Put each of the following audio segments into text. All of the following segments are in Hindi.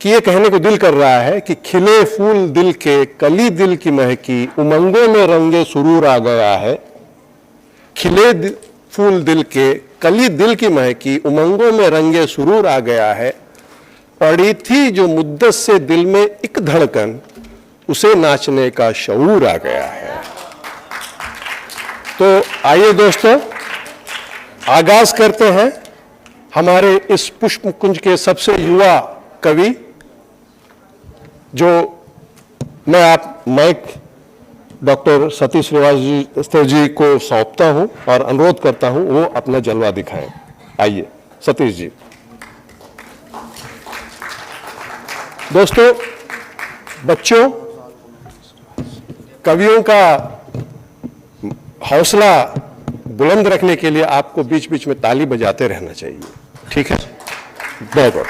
कि ये कहने को दिल कर रहा है कि खिले फूल दिल के, कली दिल की महकी, उमंगों में रंगे सुरूर आ गया है। खिले फूल दिल के, कली दिल की महकी, उमंगों में रंगे सुरूर आ गया है। पड़ी थी जो मुद्दत से दिल में एक धड़कन, उसे नाचने का शऊर आ गया है। तो आइए दोस्तों, आगाज करते हैं हमारे इस पुष्प कुंज के सबसे युवा कवि, जो मैं आप माइक डॉक्टर सतीश श्रीवास्तव जी को सौंपता हूं और अनुरोध करता हूं वो अपना जलवा दिखाएं। आइए सतीश जी। दोस्तों, बच्चों, कवियों का हौसला बुलंद रखने के लिए आपको बीच बीच में ताली बजाते रहना चाहिए, ठीक है? बहुत बहुत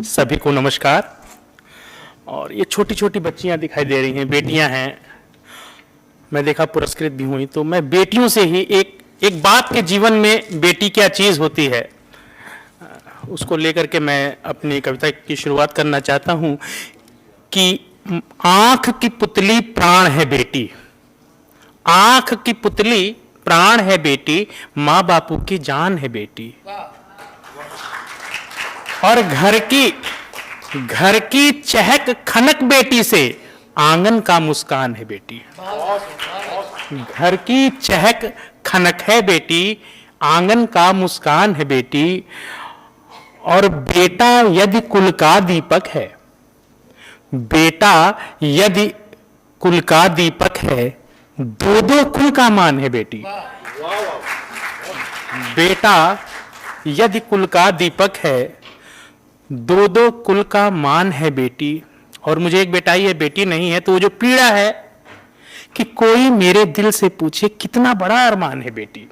सभी को नमस्कार। और ये छोटी छोटी बच्चियां दिखाई दे रही हैं, बेटियां हैं। मैं देखा पुरस्कृत भी हुई, तो मैं बेटियों से ही एक बाप के जीवन में बेटी क्या चीज होती है उसको लेकर के मैं अपनी कविता की शुरुआत करना चाहता हूं कि आंख की पुतली प्राण है बेटी, आंख की पुतली प्राण है बेटी, माँ बापू की जान है बेटी। और घर की चहक खनक बेटी से आंगन का मुस्कान है बेटी। घर की चहक खनक है बेटी, आंगन का मुस्कान है बेटी। और बेटा यदि कुल का दीपक है, बेटा यदि कुल का दीपक है, दो दो कुल का मान है बेटी। बेटा यदि कुल का दीपक है, दो दो कुल का मान है बेटी। और मुझे एक बेटा ही है, बेटी नहीं है। तो वो जो पीड़ा है कि कोई मेरे दिल से पूछे कितना बड़ा अरमान है बेटी,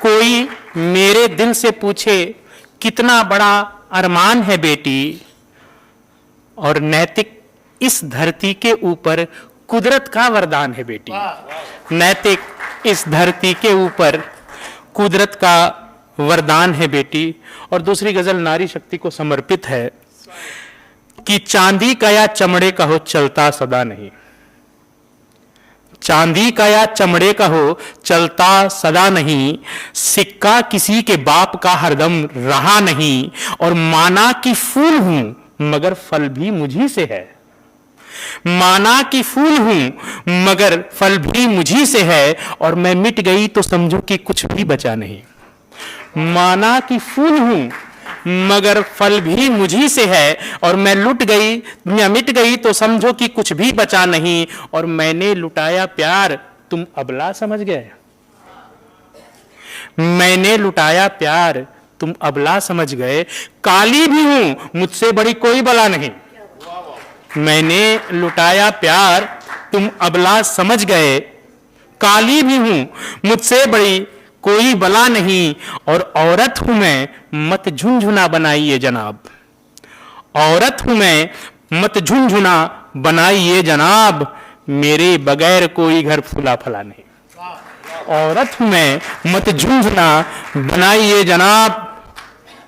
कोई मेरे दिल से पूछे कितना बड़ा अरमान है बेटी। और नैतिक इस धरती के ऊपर कुदरत का वरदान है बेटी, नैतिक इस धरती के ऊपर कुदरत का वरदान है बेटी। और दूसरी गजल नारी शक्ति को समर्पित है कि चांदी का या चमड़े का हो चलता सदा नहीं, चांदी का या चमड़े का हो चलता सदा नहीं, सिक्का किसी के बाप का हरदम रहा नहीं। और माना कि फूल हूं मगर फल भी मुझी से है, माना कि फूल हूं मगर फल भी मुझी से है। और मैं मिट गई तो समझो कि कुछ भी बचा नहीं, माना कि फूल हूं मगर फल भी मुझी से है। और मैं लुट गई या मिट गई तो समझो कि कुछ भी बचा नहीं। और मैंने लुटाया प्यार तुम अबला समझ गए, मैंने लुटाया प्यार तुम अबला समझ गए। काली भी हूं मुझसे बड़ी कोई बला नहीं, मैंने लुटाया प्यार तुम अबला समझ गए। काली भी हूं मुझसे बड़ी कोई बला नहीं। और औरत हूं मैं मत झुनझुना बनाइए जनाब, औरत हूं मैं मत झुनझुना बनाइए जनाब। मेरे बगैर कोई घर फूला फला नहीं, औरत हूं मैं मत झुनझुना बनाइए जनाब।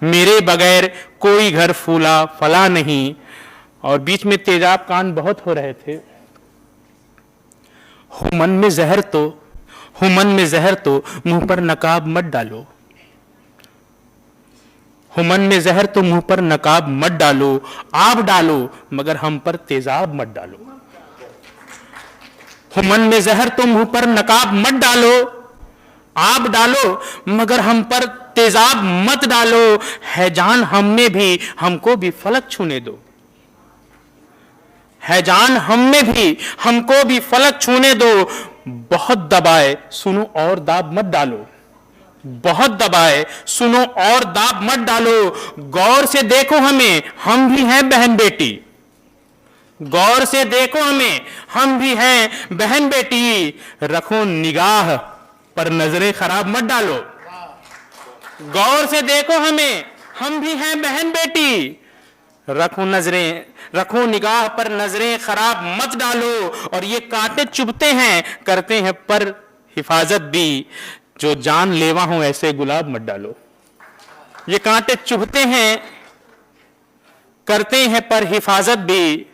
मेरे बगैर कोई घर फूला फला नहीं। और बीच में तेजाब कांड बहुत हो रहे थे। हो मन में जहर तो, हो मन में जहर तो मुंह पर नकाब मत डालो, हो मन में जहर तो मुंह पर नकाब मत डालो। आप डालो मगर हम पर तेजाब मत डालो, हो मन में जहर तो मुंह पर नकाब मत डालो। आप डालो मगर हम पर तेजाब मत डालो। है जान हम में भी हमको भी फलक छूने दो, है जान हम में भी हमको भी फलक छूने दो। बहुत दबाए सुनो और दाब मत डालो, बहुत दबाए सुनो और दाब मत डालो। गौर से देखो हमें हम भी हैं बहन बेटी, गौर से देखो हमें हम भी हैं बहन बेटी। रखो निगाह पर नजरें खराब मत डालो, गौर से देखो हमें हम भी हैं बहन बेटी। रखो निगाह पर नजरें खराब मत डालो। और ये कांटे चुभते हैं करते हैं पर हिफाजत भी, जो जान लेवा हो ऐसे गुलाब मत डालो। ये कांटे चुभते हैं, करते हैं पर हिफाजत भी,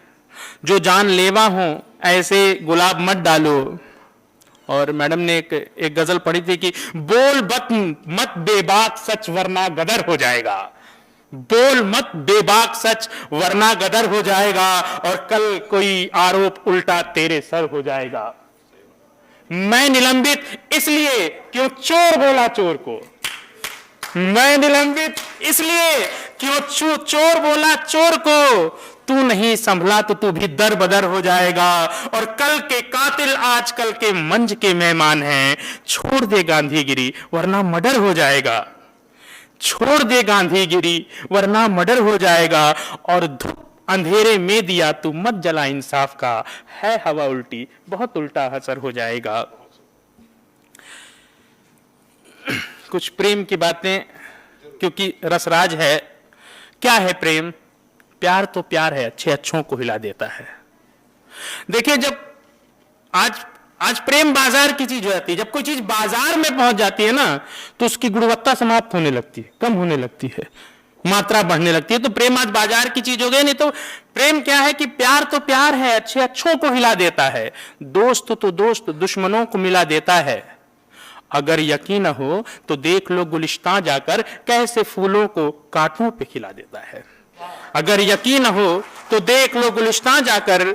जो जान लेवा हो ऐसे गुलाब मत डालो। और मैडम ने एक गजल पढ़ी थी कि बोल मत बेबाक सच वरना गदर हो जाएगा। बोल मत बेबाक सच वरना गदर हो जाएगा, और कल कोई आरोप उल्टा तेरे सर हो जाएगा। मैं निलंबित इसलिए क्यों चोर बोला चोर को, मैं निलंबित इसलिए क्यों चोर बोला चोर को, तू नहीं संभला तो तू भी दर बदर हो जाएगा, और कल के कातिल आजकल के मंच के मेहमान हैं। छोड़ दे गांधीगिरी वरना मर्डर हो जाएगा, छोड़ दे गांधीगिरी वरना मर्डर हो जाएगा, और धूप अंधेरे में दिया तू मत जला इंसाफ का, है हवा उल्टी बहुत उल्टा असर हो जाएगा। कुछ प्रेम की बातें, क्योंकि रसराज है। क्या है प्रेम? प्यार तो प्यार है, अच्छे अच्छों को हिला देता है। देखिए, जब आज प्रेम बाजार की चीज हो जाती है। जब कोई चीज बाजार में पहुंच जाती है ना, तो उसकी गुणवत्ता समाप्त होने लगती है, कम होने लगती है, मात्रा बढ़ने लगती है। तो प्रेम आज बाजार की चीज हो गई। नहीं तो प्रेम क्या है कि प्यार तो प्यार है, अच्छे अच्छों को हिला देता है, दोस्त तो दोस्त दुश्मनों को मिला देता है। अगर यकीन न हो तो देख लो गुलिस्तां जाकर, कैसे फूलों को कांटों पे खिला देता है। अगर यकीन न हो तो देख लो गुलिस्तां जाकर,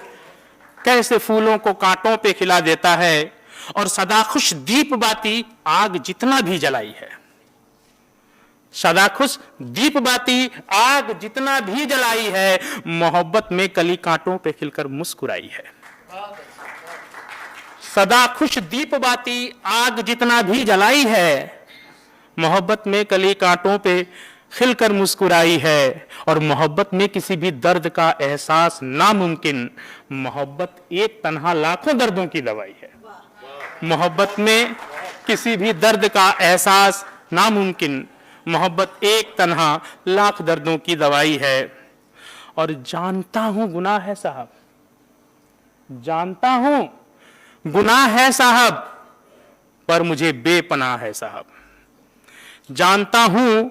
कैसे फूलों को कांटों पे खिला देता है। और सदा खुश दीप बाती आग जितना भी जलाई है, सदा खुश दीप बाती आग जितना भी जलाई है, मोहब्बत में कली कांटों पे खिलकर मुस्कुराई है। सदा खुश दीप बाती आग जितना भी जलाई है, मोहब्बत में कली कांटों पे खिलकर मुस्कुराई है। और मोहब्बत में किसी भी दर्द का एहसास नामुमकिन, मोहब्बत एक तन्हा लाखों दर्दों की दवाई है। मोहब्बत में किसी भी दर्द का एहसास नामुमकिन, मोहब्बत एक तन्हा लाख दर्दों की दवाई है। और जानता हूं गुनाह है साहब, जानता हूं गुनाह है साहब, पर मुझे बेपनाह है साहब। जानता हूं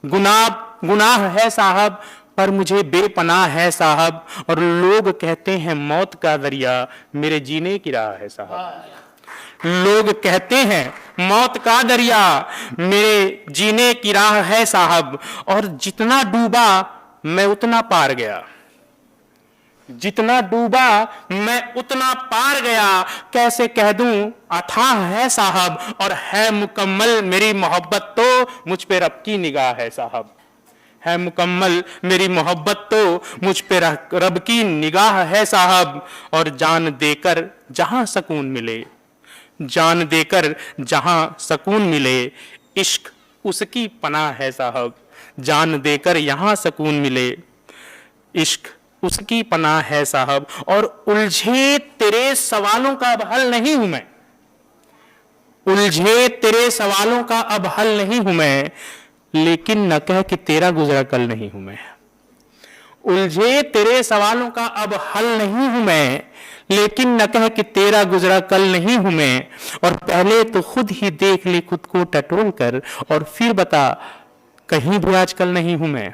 गुनाह है साहब, पर मुझे बेपनाह है साहब। और लोग कहते हैं मौत का दरिया मेरे जीने की राह है साहब। लोग कहते हैं मौत का दरिया मेरे जीने की राह है साहब। और जितना डूबा मैं उतना पार गया, जितना डूबा मैं उतना पार गया, कैसे कह दूं अथाह है साहब। और है मुकम्मल मेरी मोहब्बत तो मुझ पे रब की निगाह है साहब। है मुकम्मल मेरी मोहब्बत तो मुझ पे रब की निगाह है साहब। और जान देकर जहां सुकून मिले, जान देकर जहां सुकून मिले, इश्क उसकी पनाह है साहब। जान देकर यहां सुकून मिले, इश्क उसकी पनाह है साहब। और उलझे तेरे सवालों का अब हल नहीं हूं मैं, उलझे तेरे सवालों का अब हल नहीं हूं मैं, लेकिन न कह कि तेरा गुजरा कल नहीं हूं मैं। उलझे तेरे सवालों का अब हल नहीं हूं मैं, लेकिन न कह कि तेरा गुजरा कल नहीं हूं मैं। और पहले तो खुद ही देख ले खुद को टटोल कर, और फिर बता कहीं भी आजकल नहीं हूं मैं।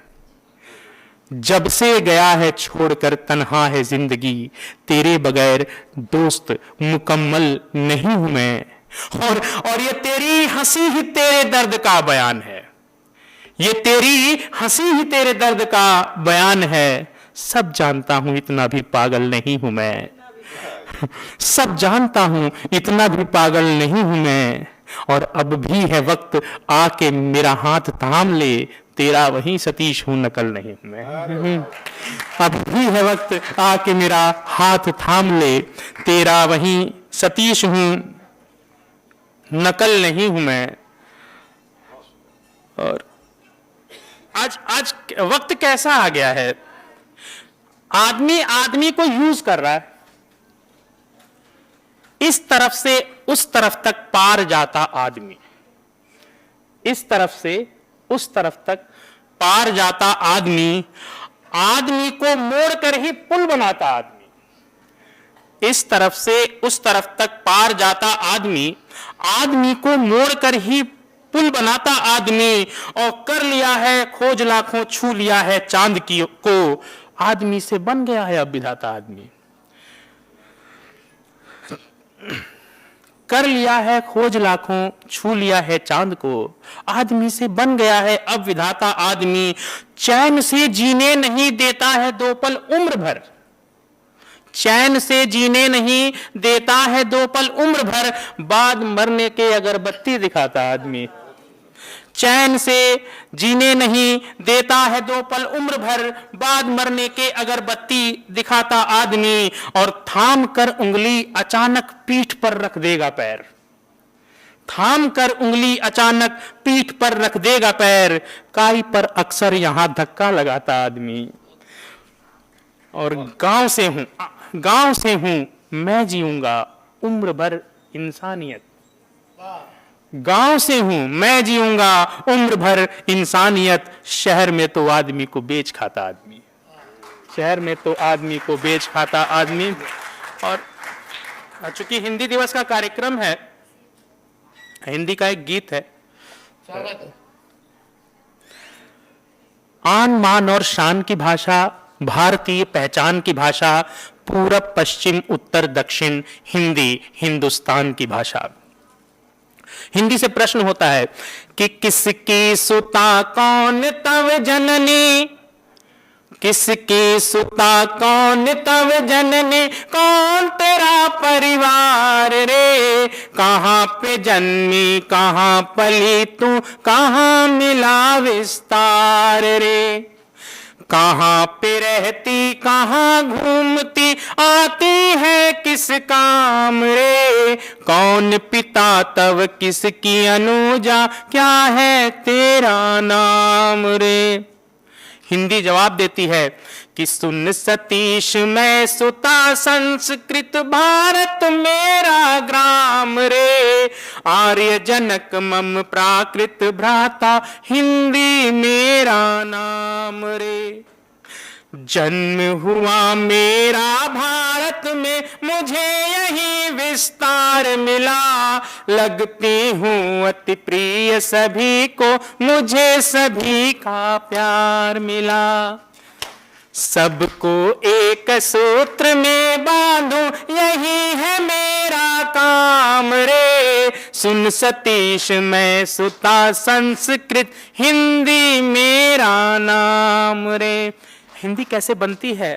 जब से गया है छोड़कर तन्हा है जिंदगी, तेरे बगैर दोस्त मुकम्मल नहीं हूं मैं। और ये तेरी हंसी ही तेरे दर्द का बयान है, ये तेरी हंसी ही तेरे दर्द का बयान है। सब जानता हूं इतना भी पागल नहीं हूं मैं, सब जानता हूं इतना भी पागल नहीं हूं मैं। और अब भी है वक्त आके मेरा हाथ थाम ले, तेरा वही सतीश हूं नकल नहीं हूं मैं। अब भी है वक्त आके मेरा हाथ थाम ले, तेरा वही सतीश हूं नकल नहीं हूं मैं। और आज वक्त कैसा आ गया है, आदमी को यूज कर रहा है, इस तरफ से उस तरफ तक पार जाता आदमी, इस तरफ से उस तरफ तक पार जाता आदमी, आदमी को मोड़कर ही पुल बनाता आदमी, इस तरफ से उस तरफ तक पार जाता आदमी, आदमी को मोड़ कर ही पुल बनाता आदमी, और कर लिया है खोज लाखों, छू लिया है चांद की को, आदमी से बन गया है अब विधाता आदमी। कर लिया है खोज लाखों, छू लिया है चांद को, आदमी से बन गया है अब विधाता आदमी। चैन से जीने नहीं देता है 2 पल उम्र भर, चैन से जीने नहीं देता है 2 पल उम्र भर, बाद मरने के अगरबत्ती दिखाता आदमी। चैन से जीने नहीं देता है 2 पल उम्र भर, बाद मरने के अगरबत्ती दिखाता आदमी, और थाम कर उंगली अचानक पीठ पर रख देगा पैर, थाम कर उंगली अचानक पीठ पर रख देगा पैर, काई पर अक्सर यहां धक्का लगाता आदमी। और गांव से हूं मैं जीऊंगा उम्र भर इंसानियत, गांव से हूं मैं जीऊंगा उम्र भर इंसानियत, शहर में तो आदमी को बेच खाता आदमी, शहर में तो आदमी को बेच खाता आदमी। और चूंकि हिंदी दिवस का कार्यक्रम है, हिंदी का एक गीत है, आन मान और शान की भाषा, भारतीय पहचान की भाषा, पूरब पश्चिम उत्तर दक्षिण, हिंदी हिंदुस्तान की भाषा। हिंदी से प्रश्न होता है कि किसकी सुता कौन तव जननी, किसकी सुता कौन तव जननी, कौन तेरा परिवार रे, कहां पे जन्मी कहां पली तू, कहां मिला विस्तार रे, कहां पे रहती कहां घूमती, आती है किस काम रे, कौन पिता तव किसकी अनुजा, क्या है तेरा नाम रे। हिंदी जवाब देती है कि सुन सतीश मैं सुता, संस्कृत भारत मेरा ग्राम रे, आर्य जनक मम प्राकृत भ्राता, हिंदी मेरा नाम रे। जन्म हुआ मेरा भारत में, मुझे यही विस्तार मिला, लगती हूँ अति प्रिय सभी को, मुझे सभी का प्यार मिला, सबको एक सूत्र में बांधूं, यही है मेरा काम रे, सुन सतीश मैं सुता, संस्कृत हिंदी मेरा नाम रे। हिंदी कैसे बनती है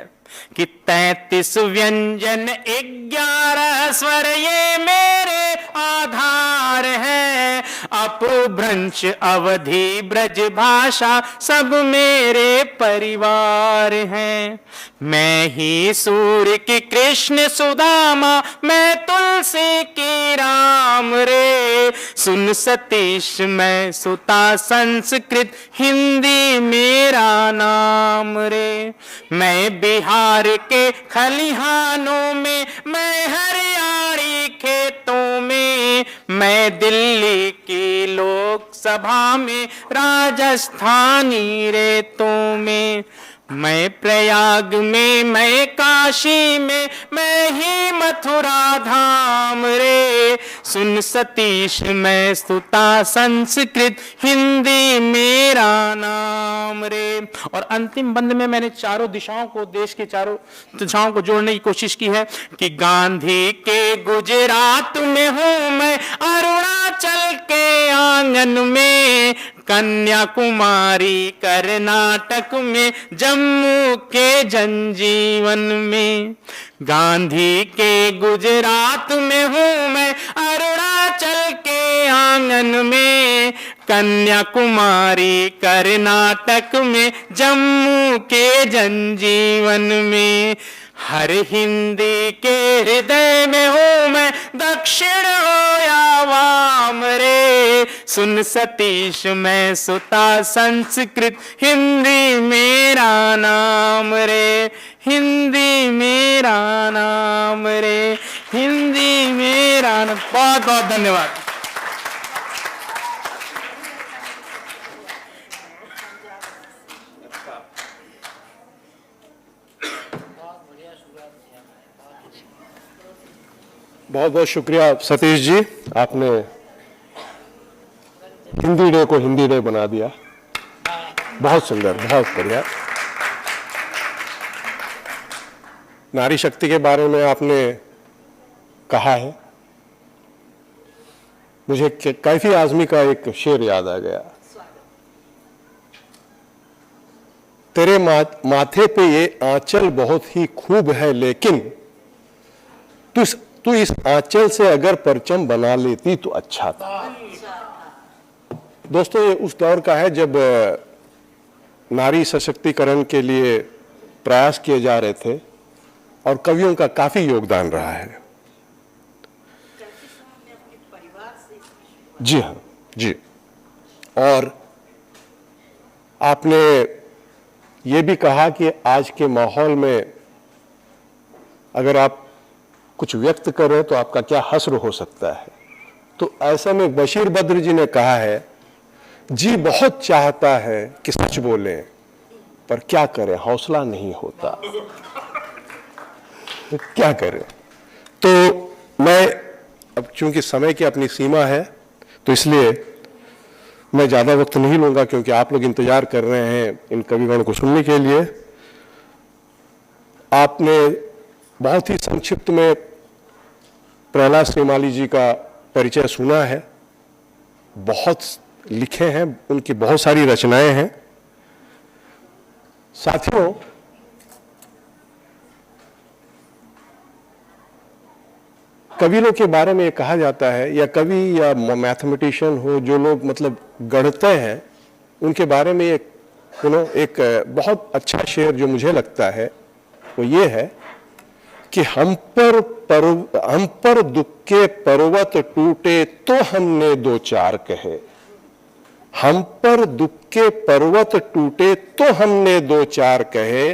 कि 33 व्यंजन 11 स्वर ये मेरे आधार है, अपभ्रंश अवधि ब्रज भाषा सब मेरे परिवार हैं, मैं ही सूर्य की कृष्ण सुदामा, मैं तुलसी की राम रे, सुन सतीश मैं सुता, संस्कृत हिंदी मेरा नाम रे। मैं बिहार के खलिहानों में, मैं हरियाणी खेतों में, मैं दिल्ली की लोकसभा में, राजस्थानी रेतों में, मैं प्रयाग में, मैं काशी में, मैं ही मथुरा धाम रे, सुन सतीश मैं सुता, संस्कृत हिंदी मेरा नाम रे। और अंतिम बंद में मैंने चारों दिशाओं को, देश की चारों दिशाओं को जोड़ने की कोशिश की है कि गांधी के गुजरात में हूं मैं, अरुणाचल के आंगन में, कन्याकुमारी कर्नाटक में, जम्मू के जनजीवन में, गांधी के गुजरात में हूं मैं, अरुणाचल के आंगन में, कन्याकुमारी कर्नाटक में, जम्मू के जनजीवन में, हर हिंदी के हृदय में हूं मैं, दक्षिण हो या वाम रे, सुन सतीश मैं सुता, संस्कृत हिंदी मेरा नाम रे, हिंदी मेरा नाम रे, हिंदी मेरा नाम। बहुत बहुत धन्यवाद। बहुत बहुत शुक्रिया सतीश जी, आपने हिंदी डे को हिंदी डे बना दिया। बहुत सुंदर, बहुत बढ़िया। नारी शक्ति के बारे में आपने कहा है, मुझे कैफी आजमी का एक शेर याद आ गया। तेरे माथे पे ये आंचल बहुत ही खूब है, लेकिन तू इस आंचल से अगर परचम बना लेती तो अच्छा था। दोस्तों, ये उस दौर का है जब नारी सशक्तिकरण के लिए प्रयास किए जा रहे थे और कवियों का काफी योगदान रहा है। जी हाँ, जी। और आपने ये भी कहा कि आज के माहौल में अगर आप कुछ व्यक्त करें तो आपका क्या हश्र हो सकता है। तो ऐसे में बशीर बद्र जी ने कहा है, जी बहुत चाहता है कि सच बोलें, पर क्या करें, हौसला नहीं होता। क्या करें। तो मैं अब चूंकि समय की अपनी सीमा है, तो इसलिए मैं ज्यादा वक्त नहीं लूंगा, क्योंकि आप लोग इंतजार कर रहे हैं इन कविगण को सुनने के लिए। आपने बहुत ही संक्षिप्त में प्रहलाद श्रीमाली जी का परिचय सुना है। बहुत लिखे हैं, उनकी बहुत सारी रचनाएं हैं। साथियों, कवियों के बारे में कहा जाता है, या कवि या मैथमेटिशियन हो, जो लोग मतलब गढ़ते हैं, उनके बारे में एक बहुत अच्छा शेर जो मुझे लगता है वो ये है कि हम पर दुख के पर्वत टूटे तो हमने दो चार कहे। हम पर दुख के पर्वत टूटे तो हमने दो चार कहे,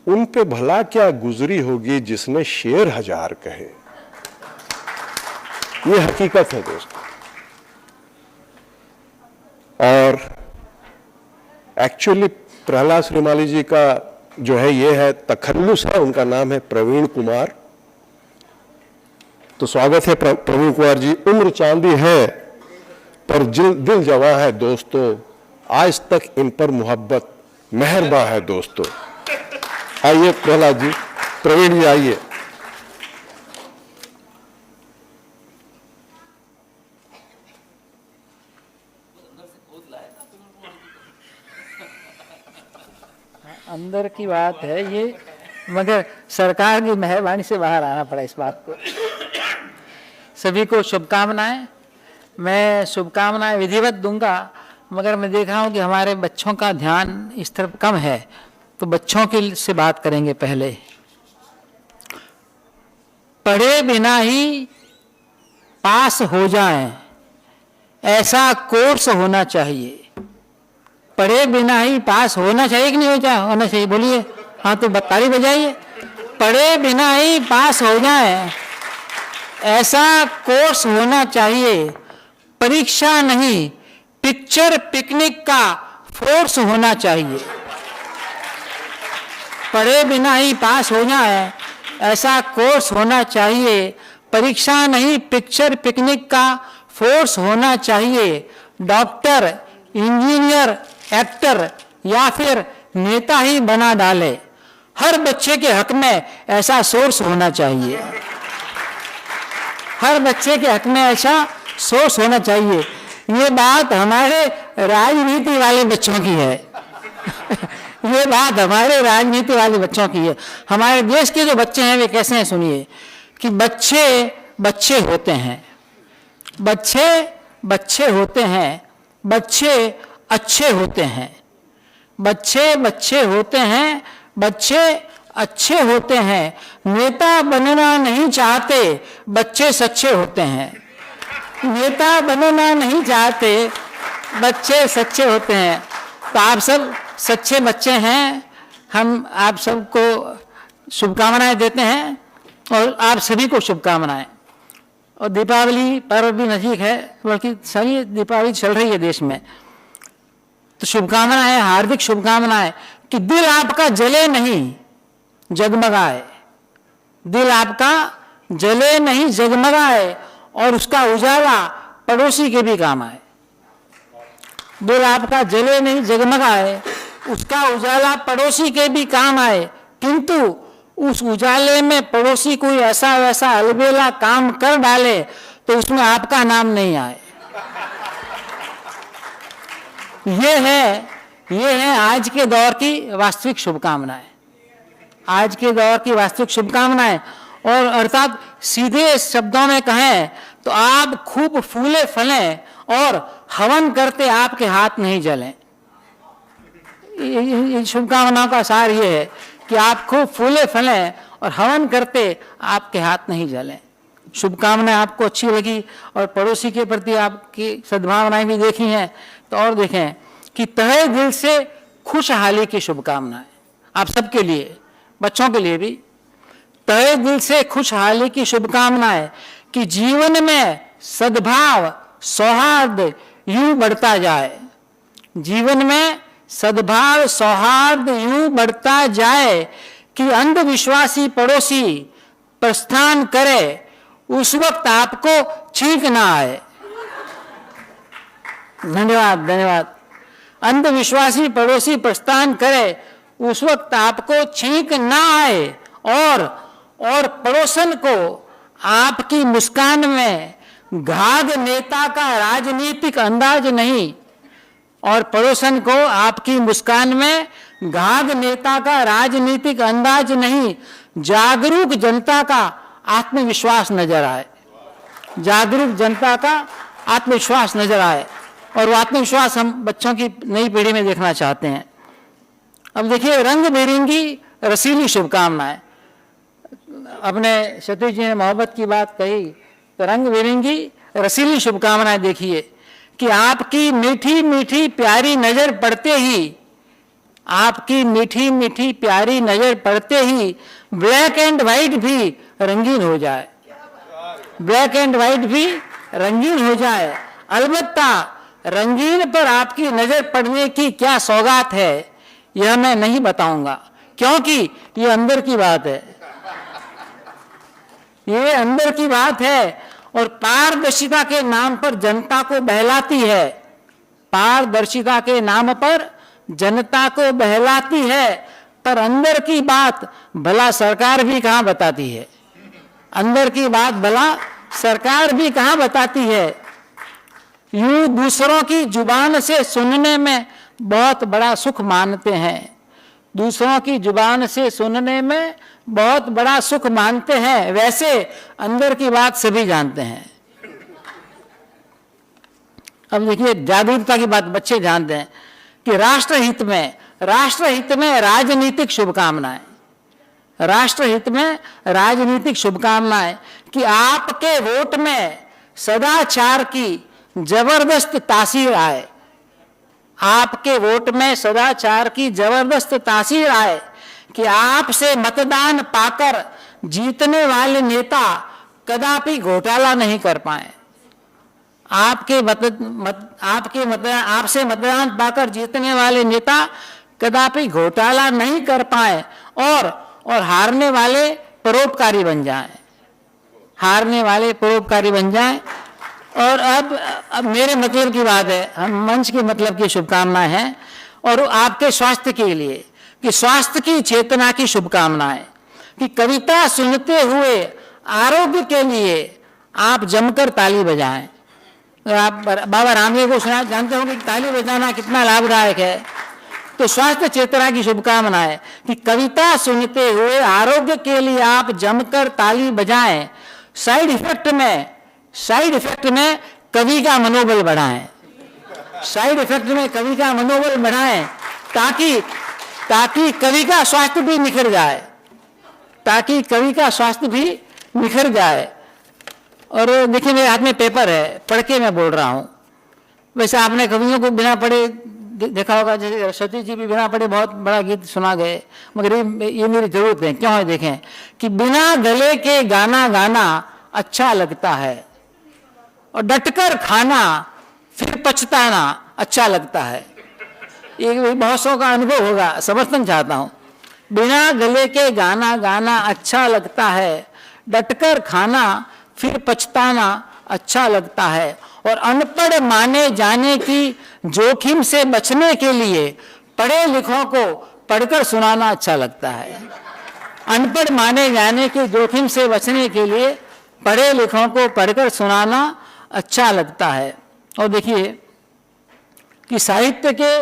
उन पे भला क्या गुजरी होगी जिसने शेर हजार कहे। ये हकीकत है दोस्तों। और एक्चुअली प्रहलाद श्रीमाली जी का जो है ये है तखल्लुस है, उनका नाम है प्रवीण कुमार। तो स्वागत है प्रवीण कुमार जी। उम्र चांदी है पर दिल जवां है दोस्तों, आज तक इन पर मोहब्बत मेहरबान है दोस्तों। आइए प्रहलाद जी, प्रवीण जी आइए। अंदर की बात है ये, मगर सरकार की मेहरबानी से बाहर आना पड़ा इस बात को। सभी को शुभकामनाएं। मैं शुभकामनाएं विधिवत दूंगा, मगर मैं देख रहा हूं कि हमारे बच्चों का ध्यान इस तरफ कम है, तो बच्चों की से बात करेंगे पहले। पढ़े बिना ही पास हो जाएं, ऐसा कोर्स होना चाहिए। पढ़े बिना ही पास होना चाहिए कि नहीं होना चाहिए? बोलिए। हाँ, तो ताली बजाइए। पढ़े बिना ही पास हो जाए, ऐसा कोर्स होना चाहिए। परीक्षा नहीं, पिक्चर पिकनिक का फोर्स होना चाहिए। पढ़े बिना ही पास हो जाए, ऐसा कोर्स होना चाहिए। परीक्षा नहीं, पिक्चर पिकनिक का फोर्स होना चाहिए। डॉक्टर, इंजीनियर, एक्टर या फिर नेता ही बना डाले, हर बच्चे के हक में ऐसा सोर्स होना चाहिए। हर बच्चे के हक में ऐसा सोर्स होना चाहिए। ये बात हमारे राजनीति वाले बच्चों की है। ये बात हमारे राजनीति वाले बच्चों की है। हमारे देश के जो बच्चे हैं वे कैसे हैं सुनिए, कि बच्चे बच्चे होते हैं, बच्चे बच्चे होते हैं, बच्चे अच्छे होते हैं, बच्चे बच्चे होते हैं, बच्चे अच्छे होते हैं। नेता बनना नहीं चाहते, बच्चे सच्चे होते हैं। नेता बनना नहीं चाहते, बच्चे सच्चे होते हैं। तो आप सब सच्चे बच्चे हैं। हम आप सबको शुभकामनाएं देते हैं और आप सभी को शुभकामनाएं। और दीपावली पर्व भी नज़दीक है, बल्कि सही दीपावली चल रही है देश में। तो शुभकामनाएं, हार्दिक शुभकामनाएं कि दिल आपका जले नहीं, जगमगाए। दिल आपका जले नहीं जगमगाए और उसका उजाला पड़ोसी के भी काम आए। दिल आपका जले नहीं जगमगाए, उसका उजाला पड़ोसी के भी काम आए, किंतु उस उजाले में पड़ोसी कोई ऐसा वैसा अलबेला काम कर डाले तो उसमें आपका नाम नहीं आए। ये है आज के दौर की वास्तविक शुभकामनाएं, आज के दौर की वास्तविक शुभकामनाएं। और अर्थात सीधे शब्दों में कहें तो आप खूब फूले फलें और हवन करते आपके हाथ नहीं जलें। शुभकामनाओं का सार ये है कि आप खूब फूले फलें और हवन करते आपके हाथ नहीं जलें। शुभकामनाएं आपको अच्छी लगी और पड़ोसी के प्रति आपकी सद्भावनाएं भी देखी हैं, तो और देखें कि तहे दिल से खुशहाली की शुभकामनाएं आप सबके लिए, बच्चों के लिए भी। तहे दिल से खुशहाली की शुभकामनाएं कि जीवन में सद्भाव सौहार्द यूं बढ़ता जाए, जीवन में सद्भाव सौहार्द यूं बढ़ता जाए कि अंधविश्वासी पड़ोसी प्रस्थान करे उस वक्त आपको छींक ना आए। धन्यवाद, धन्यवाद। अंधविश्वासी पड़ोसी प्रस्थान करे उस वक्त आपको छींक ना आए और पड़ोसन को आपकी मुस्कान में घाघ नेता का राजनीतिक अंदाज नहीं, और पड़ोसन को आपकी मुस्कान में घाघ नेता का राजनीतिक अंदाज नहीं, जागरूक जनता का आत्मविश्वास नजर आए, जागरूक जनता का आत्मविश्वास नजर आए। और वो आत्मविश्वास हम बच्चों की नई पीढ़ी में देखना चाहते हैं। अब देखिए, रंग बिरंगी रसीली शुभकामनाएं। अपने सतीश जी ने मोहब्बत की बात कही, तो रंग बिरंगी रसीली शुभकामनाएं देखिए कि आपकी मीठी मीठी प्यारी नजर पड़ते ही, आपकी मीठी मीठी प्यारी नजर पड़ते ही ब्लैक एंड व्हाइट भी रंगीन हो जाए, ब्लैक एंड व्हाइट भी रंगीन हो जाए। अलबत्ता रंगीन पर आपकी नजर पड़ने की क्या सौगात है यह मैं नहीं बताऊंगा, क्योंकि ये अंदर की बात है, ये अंदर की बात है। और पारदर्शिता के नाम पर जनता को बहलाती है, पारदर्शिता के नाम पर जनता को बहलाती है, पर अंदर की बात भला सरकार भी कहां बताती है, अंदर की बात भला सरकार भी कहां बताती है। यूं दूसरों की जुबान से सुनने में बहुत बड़ा सुख मानते हैं, दूसरों की जुबान से सुनने में बहुत बड़ा सुख मानते हैं, वैसे अंदर की बात सभी जानते हैं। अब देखिए, जागरूकता की बात बच्चे जानते हैं कि राष्ट्रहित में राजनीतिक शुभकामनाएं, राष्ट्रहित में राजनीतिक शुभकामनाएं कि आपके वोट में सदाचार की जबरदस्त तासीर आए, आपके वोट में सदाचार की जबरदस्त तासीर आए कि आपसे मतदान पाकर जीतने वाले नेता कदापि घोटाला नहीं कर पाए, आपसे मतदान पाकर जीतने वाले नेता कदापि घोटाला नहीं कर पाए और हारने वाले परोपकारी बन जाएं, हारने वाले परोपकारी बन जाएं। और अब मेरे मतलब की बात है, हम मंच के मतलब की शुभकामनाएं हैं और आपके स्वास्थ्य के लिए कि स्वास्थ्य की चेतना की शुभकामनाएं कि कविता सुनते हुए आरोग्य के लिए आप जमकर ताली बजाएं। आप बाबा रामदेव को सुना जानते होंगे कि ताली बजाना कितना लाभदायक है। तो स्वास्थ्य चेतना की शुभकामनाएं कि कविता सुनते हुए आरोग्य के लिए आप जमकर ताली बजाएं। साइड इफेक्ट में कवि का मनोबल बढ़ाएं, साइड इफेक्ट में कवि का मनोबल बढ़ाएं ताकि कवि का स्वास्थ्य भी निखर जाए, ताकि कवि का स्वास्थ्य भी निखर जाए। और देखिए, मेरे हाथ में पेपर है, पढ़ के मैं बोल रहा हूँ। वैसे आपने कवियों को बिना पढ़े देखा होगा, जैसे सतीश जी भी बिना पढ़े बहुत बड़ा गीत सुना गए, मगर ये मेरी जरूरत है। क्यों है? देखें कि बिना गले के गाना गाना अच्छा लगता है और डटकर खाना फिर पछताना अच्छा लगता है। ये बहुत सौ का अनुभव होगा, समर्थन चाहता हूं। बिना गले के गाना गाना अच्छा लगता है, डटकर खाना फिर पछताना अच्छा लगता है, और अनपढ़ माने जाने की जोखिम से बचने के लिए पढ़े लिखों को पढ़कर सुनाना अच्छा लगता है। अनपढ़ माने जाने के जोखिम से बचने के लिए पढ़े लिखों को पढ़कर सुनाना अच्छा लगता है। और देखिए कि साहित्य के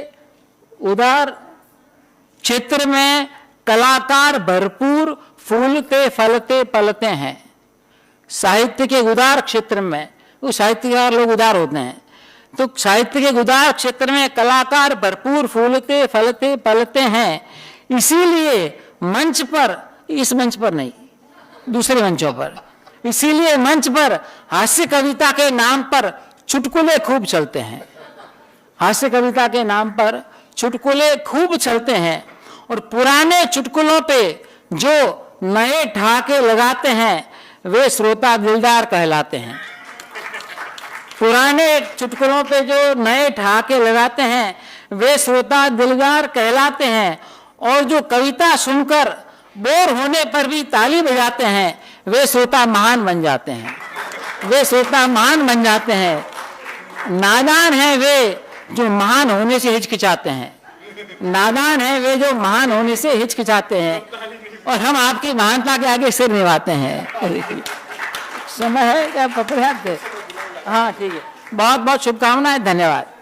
उदार क्षेत्र में कलाकार भरपूर फूलते फलते पलते हैं। साहित्य के उदार क्षेत्र में, वो साहित्यकार लोग उदार होते हैं, तो साहित्य के उदार क्षेत्र में कलाकार भरपूर फूलते फलते पलते हैं। इसीलिए मंच पर, इस मंच पर नहीं, दूसरे मंचों पर, इसीलिए मंच पर हास्य कविता के नाम पर चुटकुले खूब चलते हैं। हास्य कविता के नाम पर चुटकुले खूब चलते हैं, और पुराने चुटकुलों पे जो नए ठहाके लगाते हैं वे श्रोता दिलदार कहलाते हैं। पुराने चुटकुलों पे जो नए ठहाके लगाते हैं वे श्रोता दिलदार कहलाते हैं, और जो कविता सुनकर बोर होने पर भी ताली बजाते हैं वे श्रोता महान बन जाते हैं। वे श्रोता महान बन जाते हैं। नादान है वे जो महान होने से हिचकिचाते हैं। नादान है वे जो महान होने से हिचकिचाते हैं, और हम आपकी महानता के आगे सिर निभाते हैं। समय है क्या पकड़े? हाँ ठीक है, बहुत बहुत शुभकामनाएं, धन्यवाद।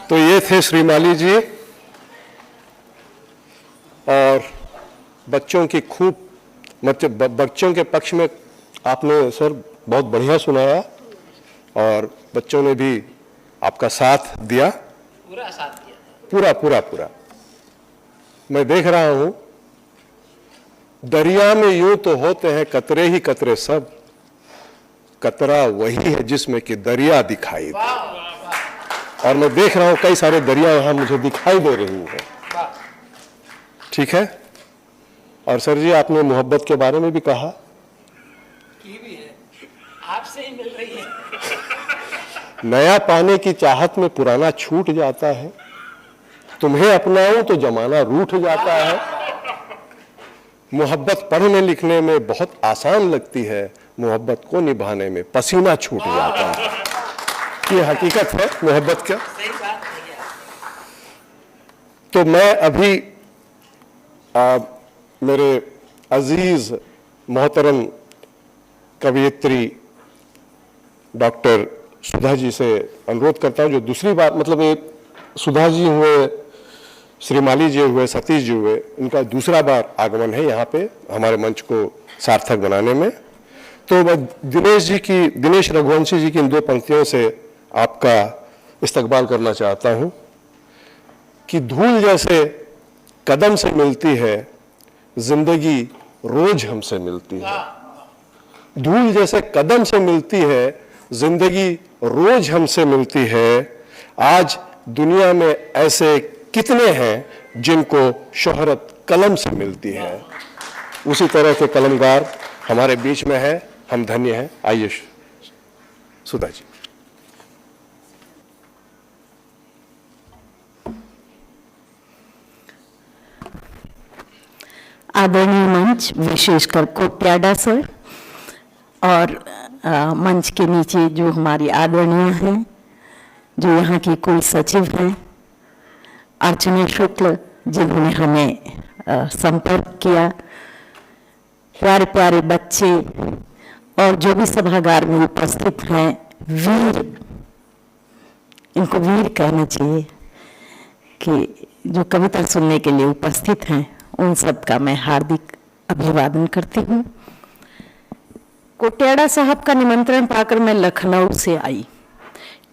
तो ये थे श्रीमाली जी, और बच्चों की खूब बच्चों के पक्ष में आपने सर बहुत बढ़िया सुनाया, और बच्चों ने भी आपका साथ दिया, पूरा साथ दिया, पूरा पूरा पूरा। मैं देख रहा हूं दरिया में यूं तो होते हैं कतरे ही कतरे, सब कतरा वही है जिसमें कि दरिया दिखाई दे। और मैं देख रहा हूं कई सारे दरिया यहां मुझे दिखाई दे रही हैं। ठीक है। और सर जी आपने मोहब्बत के बारे में भी कहा, की भी है, आपसे ही मिल रही है। नया पाने की चाहत में पुराना छूट जाता है, तुम्हें अपनाऊं तो जमाना रूठ जाता है। मोहब्बत पढ़ने लिखने में बहुत आसान लगती है, मोहब्बत को निभाने में पसीना छूट जाता है। ये हकीकत है मोहब्बत का। तो मैं अभी मेरे अजीज मोहतरम कवयित्री डॉक्टर सुधा जी से अनुरोध करता हूं, जो दूसरी बात, मतलब ये सुधा जी हुए, श्रीमाली जी हुए, सतीश जी हुए, इनका दूसरा बार आगमन है यहाँ पे हमारे मंच को सार्थक बनाने में। तो मैं दिनेश रघुवंशी जी की इन दो पंक्तियों से आपका इस्तकबाल करना चाहता हूँ कि धूल जैसे कदम से मिलती है जिंदगी रोज हमसे मिलती है। धूल जैसे कदम से मिलती है जिंदगी रोज हमसे मिलती है। आज दुनिया में ऐसे कितने हैं जिनको शोहरत कलम से मिलती है। उसी तरह के कलमगार हमारे बीच में है, हम धन्य हैं। आइए सुधा जी। आदरणीय मंच, विशेषकर कोट्याडा सर, और मंच के नीचे जो हमारी आदरणीय हैं, जो यहाँ की कुल सचिव हैं, अर्चना शुक्ल जिन्होंने हमें संपर्क किया, प्यारे प्यारे बच्चे और जो भी सभागार में उपस्थित हैं, वीर, इनको वीर कहना चाहिए, कि जो कविता सुनने के लिए उपस्थित हैं, उन सब का मैं हार्दिक अभिवादन करती हूँ। कोट्याडा साहब का निमंत्रण पाकर मैं लखनऊ से आई,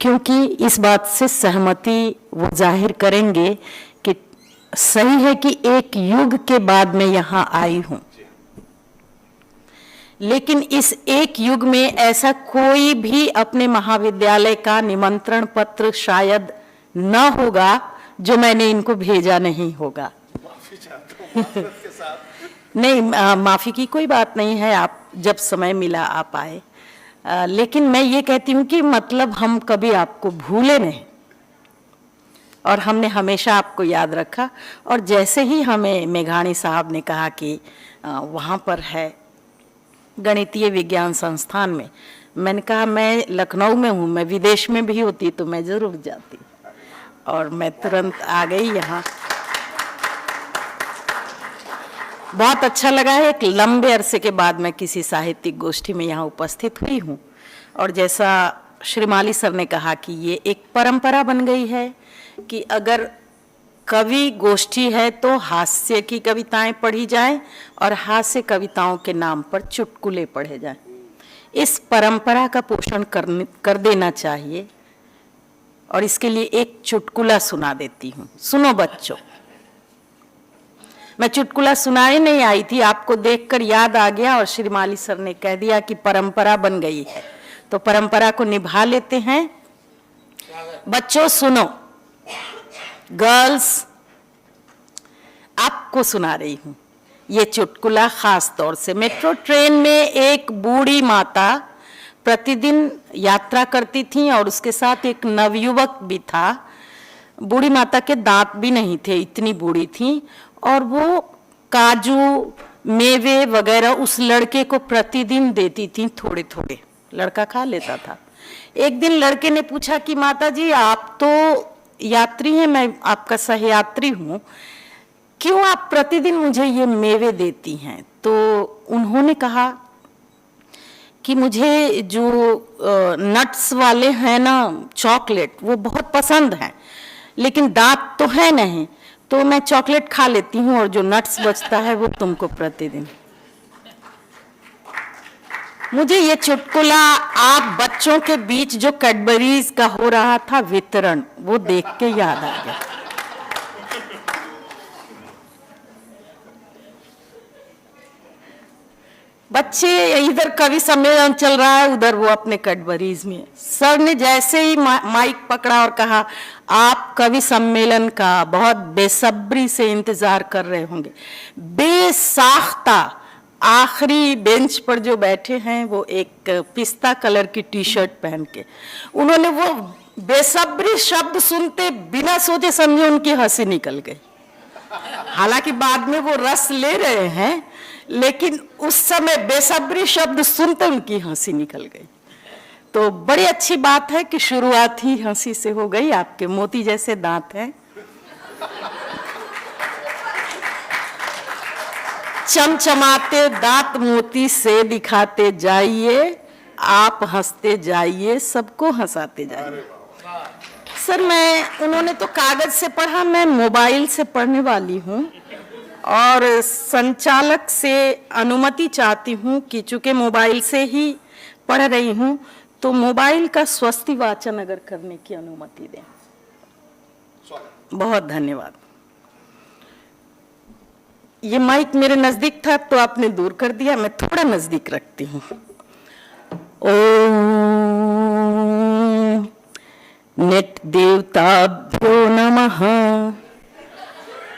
क्योंकि इस बात से सहमति वो जाहिर करेंगे कि सही है कि एक युग के बाद मैं यहाँ आई हूँ, लेकिन इस एक युग में ऐसा कोई भी अपने महाविद्यालय का निमंत्रण पत्र शायद न होगा जो मैंने इनको भेजा नहीं होगा। नहीं, माफी की कोई बात नहीं है, आप जब समय मिला आप आए। लेकिन मैं ये कहती हूँ कि मतलब हम कभी आपको भूले नहीं, और हमने हमेशा आपको याद रखा। और जैसे ही हमें मेघाणी साहब ने कहा कि वहाँ पर है गणितीय विज्ञान संस्थान में, मैंने कहा मैं लखनऊ में हूँ, मैं विदेश में भी होती तो मैं ज़रूर जाती, और मैं तुरंत आ गई यहाँ। बहुत अच्छा लगा है, एक लंबे अरसे के बाद मैं किसी साहित्यिक गोष्ठी में यहाँ उपस्थित हुई हूँ। और जैसा श्री माली सर ने कहा कि ये एक परंपरा बन गई है कि अगर कवि गोष्ठी है तो हास्य की कविताएं पढ़ी जाएं और हास्य कविताओं के नाम पर चुटकुले पढ़े जाएं। इस परंपरा का पोषण कर देना चाहिए। और इसके लिए एक चुटकुला सुना देती हूँ, सुनो बच्चों। मैं चुटकुला सुनाने नहीं आई थी, आपको देखकर याद आ गया और श्री माली सर ने कह दिया कि परंपरा बन गई है, तो परंपरा को निभा लेते हैं। बच्चों सुनो, गर्ल्स आपको सुना रही हूं ये चुटकुला खास तौर से। मेट्रो ट्रेन में एक बूढ़ी माता प्रतिदिन यात्रा करती थी और उसके साथ एक नवयुवक भी था। बूढ़ी माता के दांत भी नहीं थे, इतनी बूढ़ी थी, और वो काजू मेवे वगैरह उस लड़के को प्रतिदिन देती थी, थोड़े थोड़े। लड़का खा लेता था। एक दिन लड़के ने पूछा कि माता जी आप तो यात्री हैं, मैं आपका सहयात्री हूँ, क्यों आप प्रतिदिन मुझे ये मेवे देती हैं? तो उन्होंने कहा कि मुझे जो नट्स वाले हैं ना चॉकलेट, वो बहुत पसंद हैं, लेकिन दांत तो है नहीं, तो मैं चॉकलेट खा लेती हूँ और जो नट्स बचता है वो तुमको प्रतिदिन। मुझे ये चुटकुला आप बच्चों के बीच जो कैडबरीज का हो रहा था वितरण, वो देख के याद आ गया। बच्चे, इधर कवि सम्मेलन चल रहा है, उधर वो अपने कैडबरीज में। सर ने जैसे ही माइक पकड़ा और कहा आप कवि सम्मेलन का बहुत बेसब्री से इंतजार कर रहे होंगे, बेसाख्ता आखिरी बेंच पर जो बैठे हैं वो एक पिस्ता कलर की टी शर्ट पहन के, उन्होंने वो बेसब्री शब्द सुनते बिना सोचे समझे उनकी हंसी निकल गई। हालांकि बाद में वो रस ले रहे हैं, लेकिन उस समय बेसब्री शब्द सुनते उनकी हंसी निकल गई। तो बड़ी अच्छी बात है कि शुरुआत ही हंसी से हो गई। आपके मोती जैसे दांत हैं, चमचमाते दांत मोती से दिखाते जाइए, आप हंसते जाइए, सबको हंसाते जाइए। सर उन्होंने तो कागज से पढ़ा, मैं मोबाइल से पढ़ने वाली हूँ और संचालक से अनुमति चाहती हूँ कि चूंकि मोबाइल से ही पढ़ रही हूँ तो मोबाइल का स्वस्ति वाचन अगर करने की अनुमति दें। बहुत धन्यवाद। ये माइक मेरे नजदीक था तो आपने दूर कर दिया, मैं थोड़ा नजदीक रखती हूँ। ओम नेट देवताभ्यो नमः,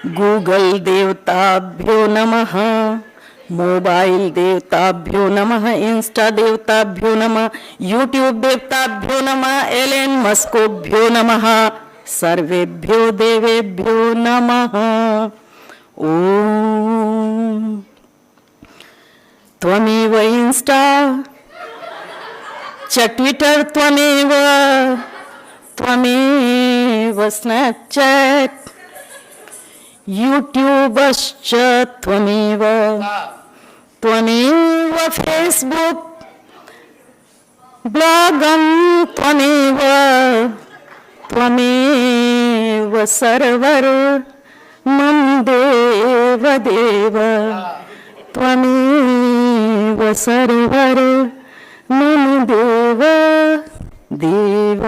गूगल देवताभ्यो नमः, मोबाइल देवताभ्यो नमः, इंस्टा देवताभ्यो नमः, यूट्यूब देवताभ्यो नमः, एलन मस्कोभ्यो नमः, सर्वेभ्यो देवेभ्यो नमः। ओम त्वमेव इंस्टा च ट्विटर, त्वमेव स्नैपचैट, यूट्यूबश्च त्वमेव, त्वमेव फेसबुक, ब्लॉगं त्वमेव, त्वमेव सर्वर मम देव देव, त्वमेव सर्वर मम देव देव।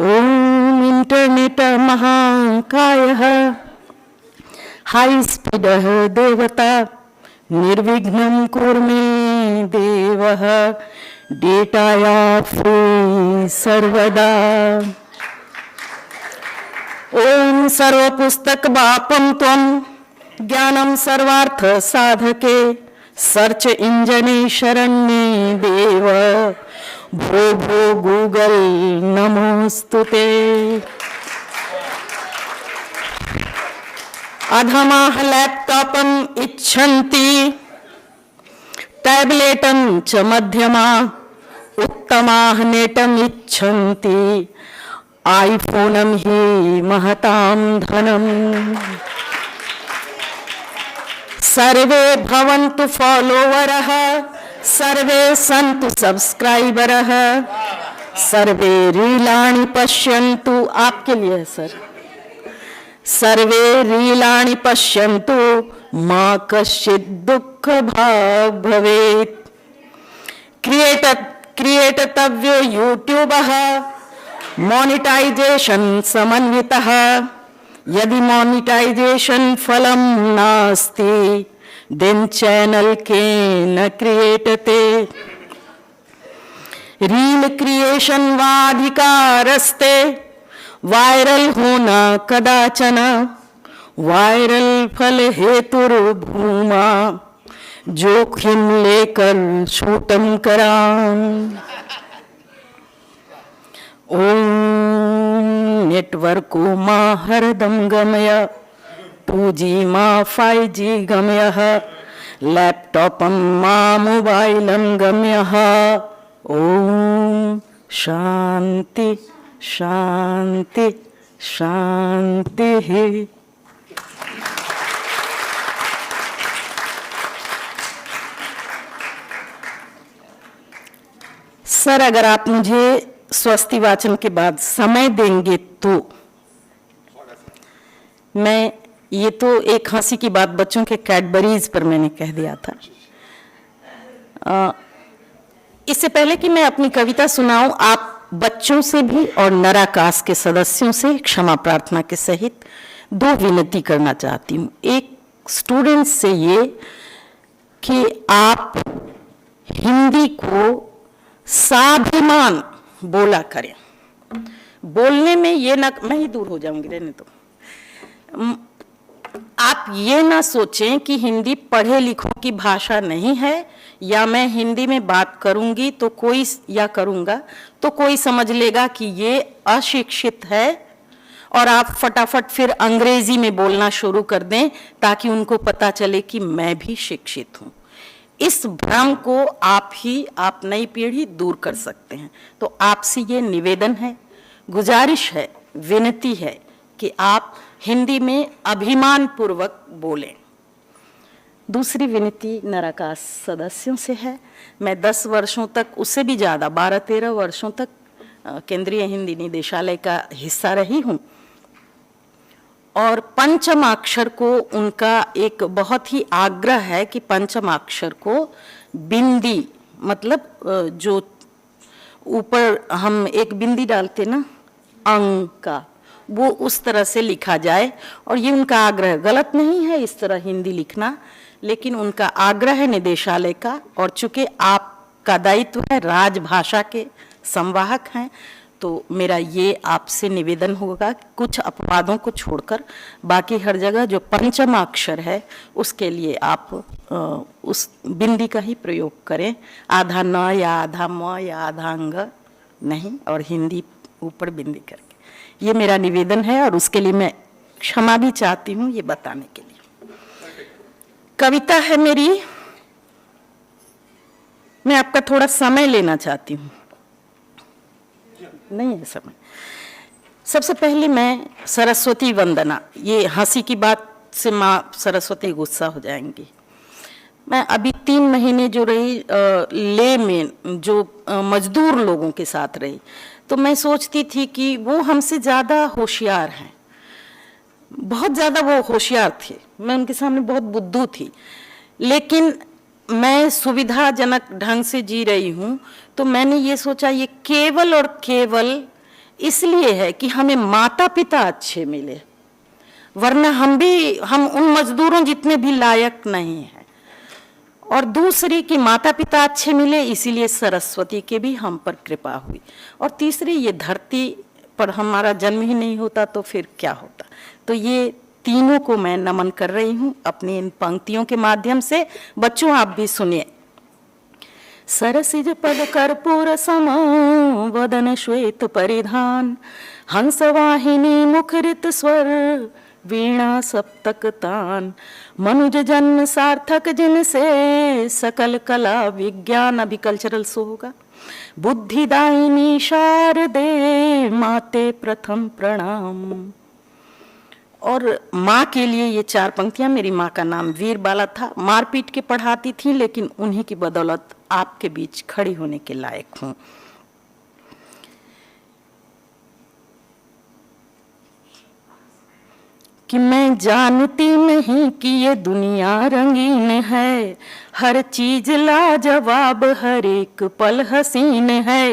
ओम इंटरनेट महाकायः हाई स्पीड देवता, निर्विघ्नं कुरु मे देवः, डेटाया फ्री सर्वदा। ओम सर्वपुस्तक बापं त्वं, ज्ञानं सर्वार्थ साधके, सर्च इंजने शरण्ये देव, भो भो गूगल नमोस्तुते। अधमाः लैपटॉपम् इच्छन्ति, टैबलेटं च मध्यमा, उत्तमाः नेटम् इच्छन्ति, आईफोनं हि महतां धनम्। सर्वे भवन्तु फॉलोवरः, सर्वे सन्तु सब्सक्राइबरः, सर्वे रीलानि पश्यन्तु। आपके लिए है सर। सर्वे रीलानि पश्यन्तु, मा कश्चित् दुःखभाग् भवेत्। क्रिएटतव्यो यूट्यूबः मोनेटाइजेशन समन्वितः। यदि मोनेटाइजेशन फलं नास्ति, देन चैनल केन क्रिएटते। रील क्रिएशन वाधिकारस्ते, वायरल होना कदाचन, वायरल फल हेतुर्भूमा, जोखिम लेकर शूटम कराम। ओम नेटवर्क मा हरदम गमय, 2G मा 5G गमयः, लैपटॉपम मा मोबाइलम गमयः। ओम शांति शांति शांति। सर, अगर आप मुझे स्वस्ति वाचन के बाद समय देंगे तो मैं, ये तो एक हंसी की बात बच्चों के कैडबरीज पर मैंने कह दिया था। इससे पहले कि मैं अपनी कविता सुनाऊं, आप बच्चों से भी और नराकास के सदस्यों से क्षमा प्रार्थना के सहित 2 विनती करना चाहती हूँ। एक स्टूडेंट्स से ये कि आप हिंदी को स्वाभिमान बोला करें। बोलने में ये ना, मैं ही दूर हो जाऊंगी, रहने तो। आप ये ना सोचें कि हिंदी पढ़े लिखों की भाषा नहीं है, या मैं हिंदी में बात करूंगी तो कोई, या करूंगा तो कोई समझ लेगा कि ये अशिक्षित है, और आप फटाफट फिर अंग्रेजी में बोलना शुरू कर दें ताकि उनको पता चले कि मैं भी शिक्षित हूं। इस भ्रम को आप नई पीढ़ी दूर कर सकते हैं। तो आपसे ये निवेदन है, गुजारिश है, विनती है कि आप हिंदी में अभिमान पूर्वक बोलें। दूसरी विनती नराकास सदस्यों से है। मैं 10 वर्षों तक, उससे भी ज़्यादा 12-13 वर्षों तक केंद्रीय हिंदी निदेशालय का हिस्सा रही हूँ, और पंचमाक्षर को उनका एक बहुत ही आग्रह है कि पंचमाक्षर को बिंदी, मतलब जो ऊपर हम एक बिंदी डालते ना अंग का, वो उस तरह से लिखा जाए। और ये उनका आग्रह, गलत नहीं है इस तरह हिंदी लिखना, लेकिन उनका आग्रह है निदेशालय का। और चूंकि आपका दायित्व है, राजभाषा के संवाहक हैं, तो मेरा ये आपसे निवेदन होगा कि कुछ अपवादों को छोड़कर बाकी हर जगह जो पंचमाक्षर है उसके लिए आप उस बिंदी का ही प्रयोग करें, आधा न या आधा म या आधा अंग नहीं, और हिंदी ऊपर बिंदी करके। ये मेरा निवेदन है, और उसके लिए मैं क्षमा भी चाहती हूँ ये बताने के लिए। कविता है मेरी, मैं आपका थोड़ा समय लेना चाहती हूँ, नहीं है समय। सबसे पहले मैं सरस्वती वंदना, ये हंसी की बात से माँ सरस्वती गुस्सा हो जाएंगी। मैं अभी 3 महीने जो रही ले में, जो मजदूर लोगों के साथ रही, तो मैं सोचती थी कि वो हमसे ज़्यादा होशियार हैं, बहुत ज़्यादा वो होशियार थे, मैं उनके सामने बहुत बुद्धू थी। लेकिन मैं सुविधाजनक ढंग से जी रही हूँ, तो मैंने ये सोचा ये केवल और केवल इसलिए है कि हमें माता पिता अच्छे मिले, वरना हम उन मजदूरों जितने भी लायक नहीं हैं। और दूसरी कि माता पिता अच्छे मिले, इसीलिए सरस्वती के भी हम पर कृपा हुई। और तीसरी, ये धरती पर हमारा जन्म ही नहीं होता तो फिर क्या होता। तो ये तीनों को मैं नमन कर रही हूँ अपनी इन पंक्तियों के माध्यम से। बच्चों आप भी सुनिए। सरसिज पद कर्पूर सम वदन श्वेत परिधान, हंसवाहिनी मुखरित स्वर वीणा सप्तक तान, मनुज जन्म सार्थक जिनसे, सकल कला विज्ञान, अभी कल्चरल शो होगा। बुद्धिदायिनी शारदे, माते प्रथम प्रणाम। और माँ के लिए ये 4 पंक्तियां। मेरी माँ का नाम वीरबाला था, मारपीट के पढ़ाती थी, लेकिन उन्हीं की बदौलत आपके बीच खड़ी होने के लायक हूं। कि मैं जानती नहीं कि ये दुनिया रंगीन है, हर चीज लाजवाब, हर एक पल हसीन है।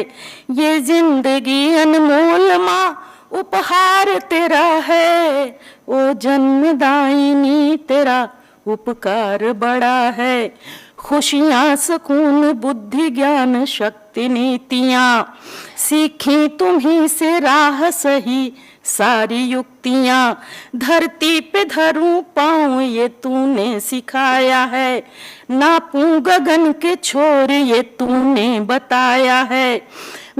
ये जिंदगी अनमोल माँ उपहार तेरा है, ओ जन्मदायिनी तेरा उपकार बड़ा है। खुशियाँ सुकून बुद्धि ज्ञान शक्ति नीतियाँ, सीखी तुम्हीं से राह सही सारी युक्तियाँ। धरती पे धरूं पाँव ये तूने सिखाया है, नापूं गगन के छोर ये तूने बताया है।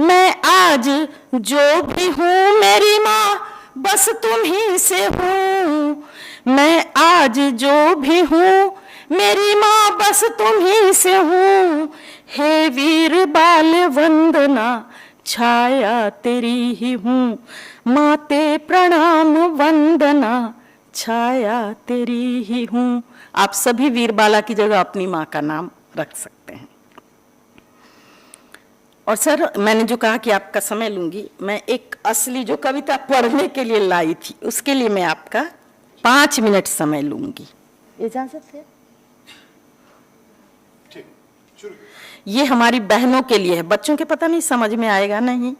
मैं आज जो भी हूँ मेरी माँ बस तुम्हीं से हूँ, मैं आज जो भी हूँ मेरी माँ बस तुम्हीं से हूँ। हे वीर बाल वंदना छाया तेरी ही हूँ, माते प्रणाम वंदना छाया तेरी ही हूँ। आप सभी वीरबाला की जगह अपनी माँ का नाम रख सकते हैं। और सर, मैंने जो कहा कि आपका समय लूंगी, मैं एक असली जो कविता पढ़ने के लिए लाई थी उसके लिए मैं आपका 5 मिनट समय लूंगी। इजाजत है? ये हमारी बहनों के लिए है, बच्चों के पता नहीं समझ में आएगा नहीं।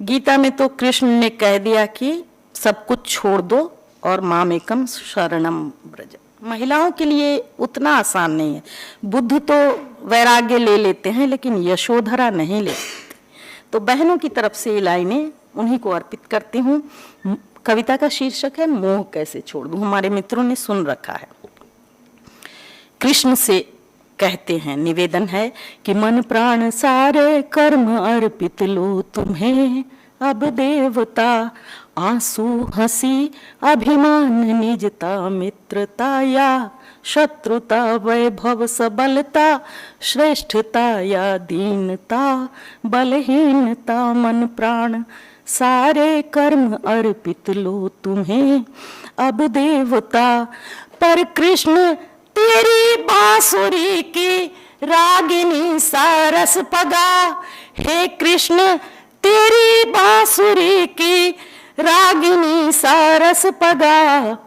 गीता में तो कृष्ण ने कह दिया कि सब कुछ छोड़ दो और मामेकम शरणम ब्रज। महिलाओं के लिए उतना आसान नहीं है। बुद्ध तो वैराग्य ले लेते हैं लेकिन यशोधरा नहीं लेते। तो बहनों की तरफ से ये लाइनें उन्हीं को अर्पित करती हूँ। कविता का शीर्षक है मोह कैसे छोड़ दूं। हमारे मित्रों ने सुन रखा है। कृष्ण से कहते हैं, निवेदन है कि मन प्राण सारे कर्म अर्पित लो तुम्हें, अब देवता आंसू हंसी अभिमान निजता मित्रता या शत्रुता वैभव सबलता श्रेष्ठता या दीनता बलहीनता। मन प्राण सारे कर्म अर्पित लो तुम्हें, अब देवता। पर कृष्ण तेरी बांसुरी की रागिनी सारस पगा, हे कृष्ण तेरी बांसुरी की रागिनी सारस पगा।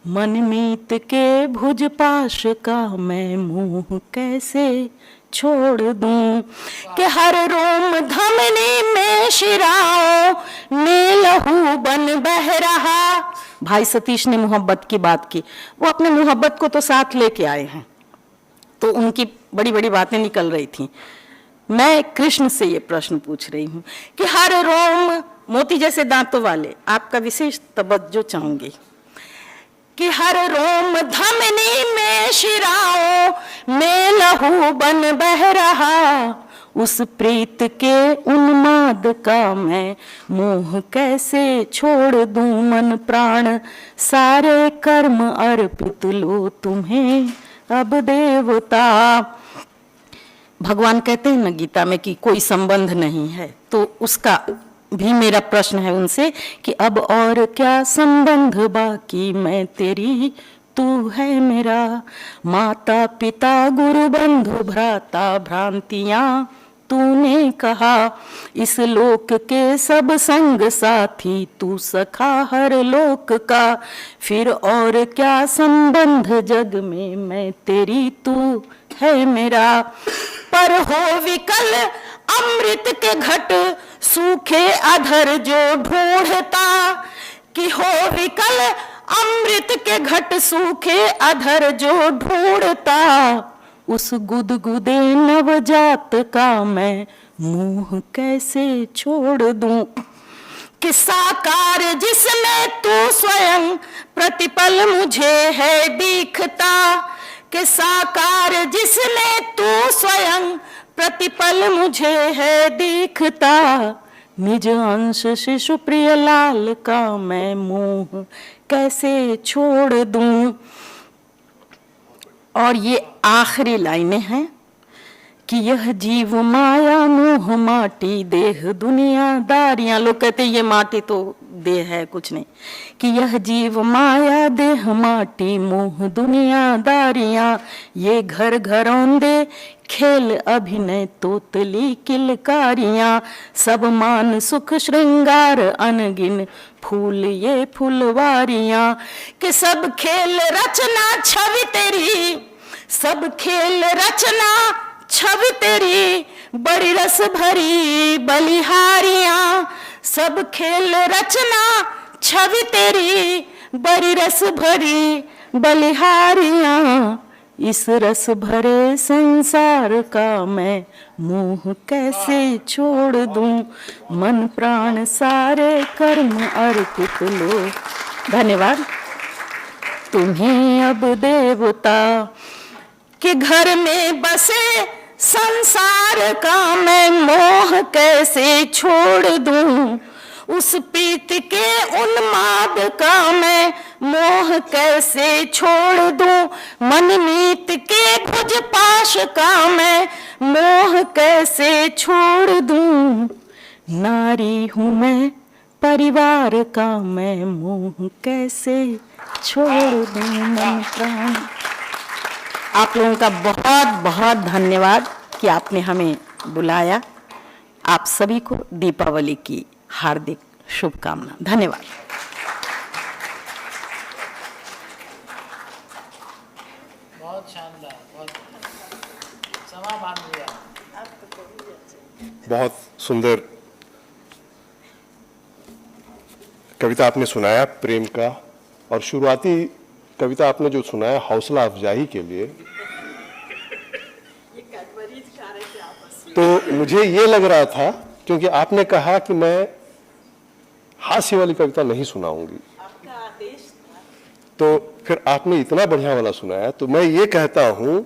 मनमीत के भुज पाश का मैं मुंह कैसे छोड़ दूं, कि हर रोम धमनी में शिराओं ने लहू बन बह रहा। भाई सतीश ने मोहब्बत की बात की, वो अपने मोहब्बत को तो साथ लेके आए हैं, तो उनकी बड़ी बड़ी बातें निकल रही थी। मैं कृष्ण से ये प्रश्न पूछ रही हूँ कि हर रोम, मोती जैसे दांतों वाले, आपका विशेष तवज्जो चाहूंगी, कि हर रोम धमनी में शिराओं में लहू बन बह रहा। उस प्रीत के उन्माद का मैं मोह कैसे छोड़ दूं। मन प्राण सारे कर्म अर्पित लो तुम्हें, अब देवता। भगवान कहते हैं ना गीता में कि कोई संबंध नहीं है, तो उसका भी मेरा प्रश्न है उनसे कि अब और क्या संबंध बाकी, मैं तेरी तू है मेरा। माता पिता गुरु बंधु भ्राता भ्रांतियां तूने कहा, इस लोक के सब संग साथी तू सखा हर लोक का। फिर और क्या संबंध जग में, मैं तेरी तू है मेरा। पर हो विकल अमृत के घट सूखे अधर जो ढूंढता, कि हो विकल अमृत के घट सूखे अधर जो ढूंढता। उस गुदगुदे नवजात का मैं मुंह कैसे छोड़ दूं, कि साकार जिसमें तू स्वयं प्रतिपल मुझे है दिखता। कि साकार जिसमें तू स्वयं प्रतिपल मुझे है दिखता। निज अंश शिशु प्रिय लाल का मैं मुंह कैसे छोड़ दूं। और ये आखिरी लाइनें हैं कि यह जीव माया मोह माटी देह दुनियादारियां। लोग कहते हैं ये माटी तो देह है, कुछ नहीं। कि यह जीव माया देह माटी मोह दुनियादारियां, ये घर घरौंदे खेल अभिनय तोतली किलकारियां, सब मान सुख श्रृंगार अनगिन फूल ये फुलवारियां। कि सब खेल रचना छवि तेरी, सब खेल रचना छवि तेरी, बड़ी रस भरी बलिहारियां। सब खेल रचना छवि तेरी, बड़ी रस भरी बलिहारियां। इस रस भरे संसार का मैं मोह कैसे छोड़ दूं, मन प्राण सारे कर्म अर्पित लो। धन्यवाद। तुम्हें अब देवता के घर में बसे संसार का मैं मोह कैसे छोड़ दूं, उस प्रीत के उन्माद का मैं मोह कैसे छोड़ दूं, मनमीत के भुज पाश का मैं मोह कैसे छोड़ दूं। नारी हूं मैं परिवार का मैं मोह कैसे छोड़ दूं, मन प्राण। आप लोगों का बहुत बहुत धन्यवाद कि आपने हमें बुलाया। आप सभी को दीपावली की हार्दिक शुभकामना। धन्यवाद। बहुत शानदार, बहुत समा बांध दिया। बहुत सुंदर कविता आपने सुनाया प्रेम का, और शुरुआती कविता आपने जो सुनाया हौसला अफजाई के लिए, तो मुझे ये लग रहा था, क्योंकि आपने कहा कि मैं हास्य वाली कविता नहीं सुनाऊंगी, तो फिर आपने इतना बढ़िया वाला सुनाया, तो मैं ये कहता हूं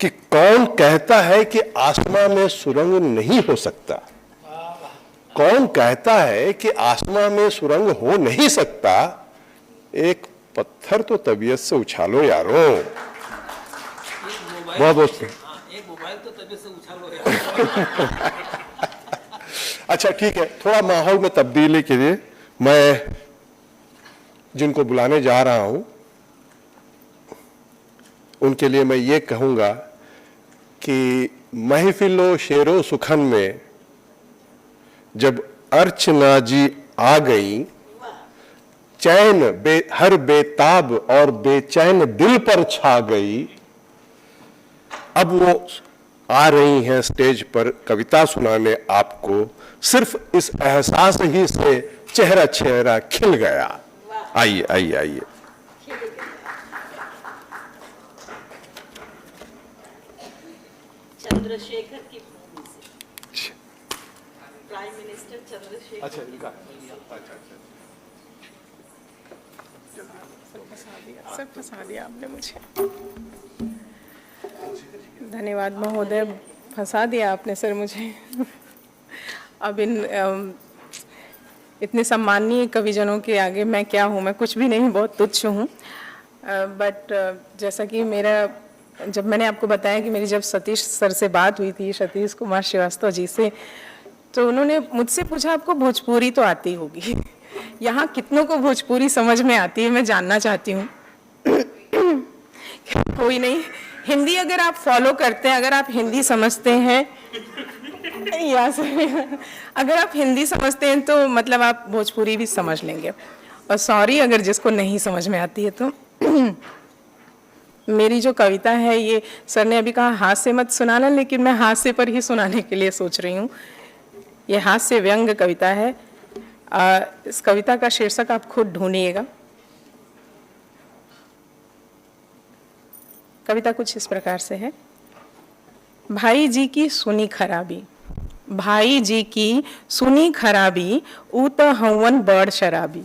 कि कौन कहता है कि आसमां में सुरंग नहीं हो सकता? कौन कहता है कि आसमां में सुरंग हो नहीं सकता? एक पत्थर तो तबीयत से उछालो यारो। बहुत बहुत एक मोबाइल तो तबीयत से उछालो यारो। अच्छा ठीक है, थोड़ा माहौल में तब्दीली के लिए मैं जिनको बुलाने जा रहा हूं उनके लिए मैं ये कहूंगा कि महफिलो शेरो सुखन में जब अर्चना जी आ गई, चैन हर बेताब और बेचैन दिल पर छा गई। अब वो आ रही हैं स्टेज पर कविता सुनाने आपको, सिर्फ इस एहसास ही से चेहरा चेहरा खिल गया। आइए आइए आइए। चंद्रशेखर की भूमि से, प्राइम मिनिस्टर चंद्रशेखर। अच्छा इनका सर फंसा दिया आपने मुझे। धन्यवाद महोदय, फंसा दिया आपने सर मुझे। अब इतने सम्माननीय कविजनों के आगे मैं क्या हूँ, मैं कुछ भी नहीं, बहुत तुच्छ हूँ। बट जैसा कि जब मैंने आपको बताया कि मेरी जब सतीश सर से बात हुई थी, सतीश कुमार श्रीवास्तव जी से, तो उन्होंने मुझसे पूछा आपको भोजपुरी तो आती होगी, यहाँ कितनों को भोजपुरी समझ में आती है, मैं जानना चाहती हूँ। कोई नहीं, हिंदी अगर आप फॉलो करते हैं, अगर आप हिंदी समझते हैं, या अगर आप हिंदी समझते हैं तो मतलब आप भोजपुरी भी समझ लेंगे। और सॉरी अगर जिसको नहीं समझ में आती है तो। मेरी जो कविता है ये सर ने अभी कहा हाथ से मत सुनाना, लेकिन मैं हाथ से पर ही सुनाने के लिए सोच रही हूँ। ये हाथ से व्यंग कविता है। इस कविता का शीर्षक आप खुद ढूंढिएगा। कविता कुछ इस प्रकार से है। भाई जी की सुनी खराबी, भाई जी की सुनी खराबी, ऊ त हवन बड़ शराबी।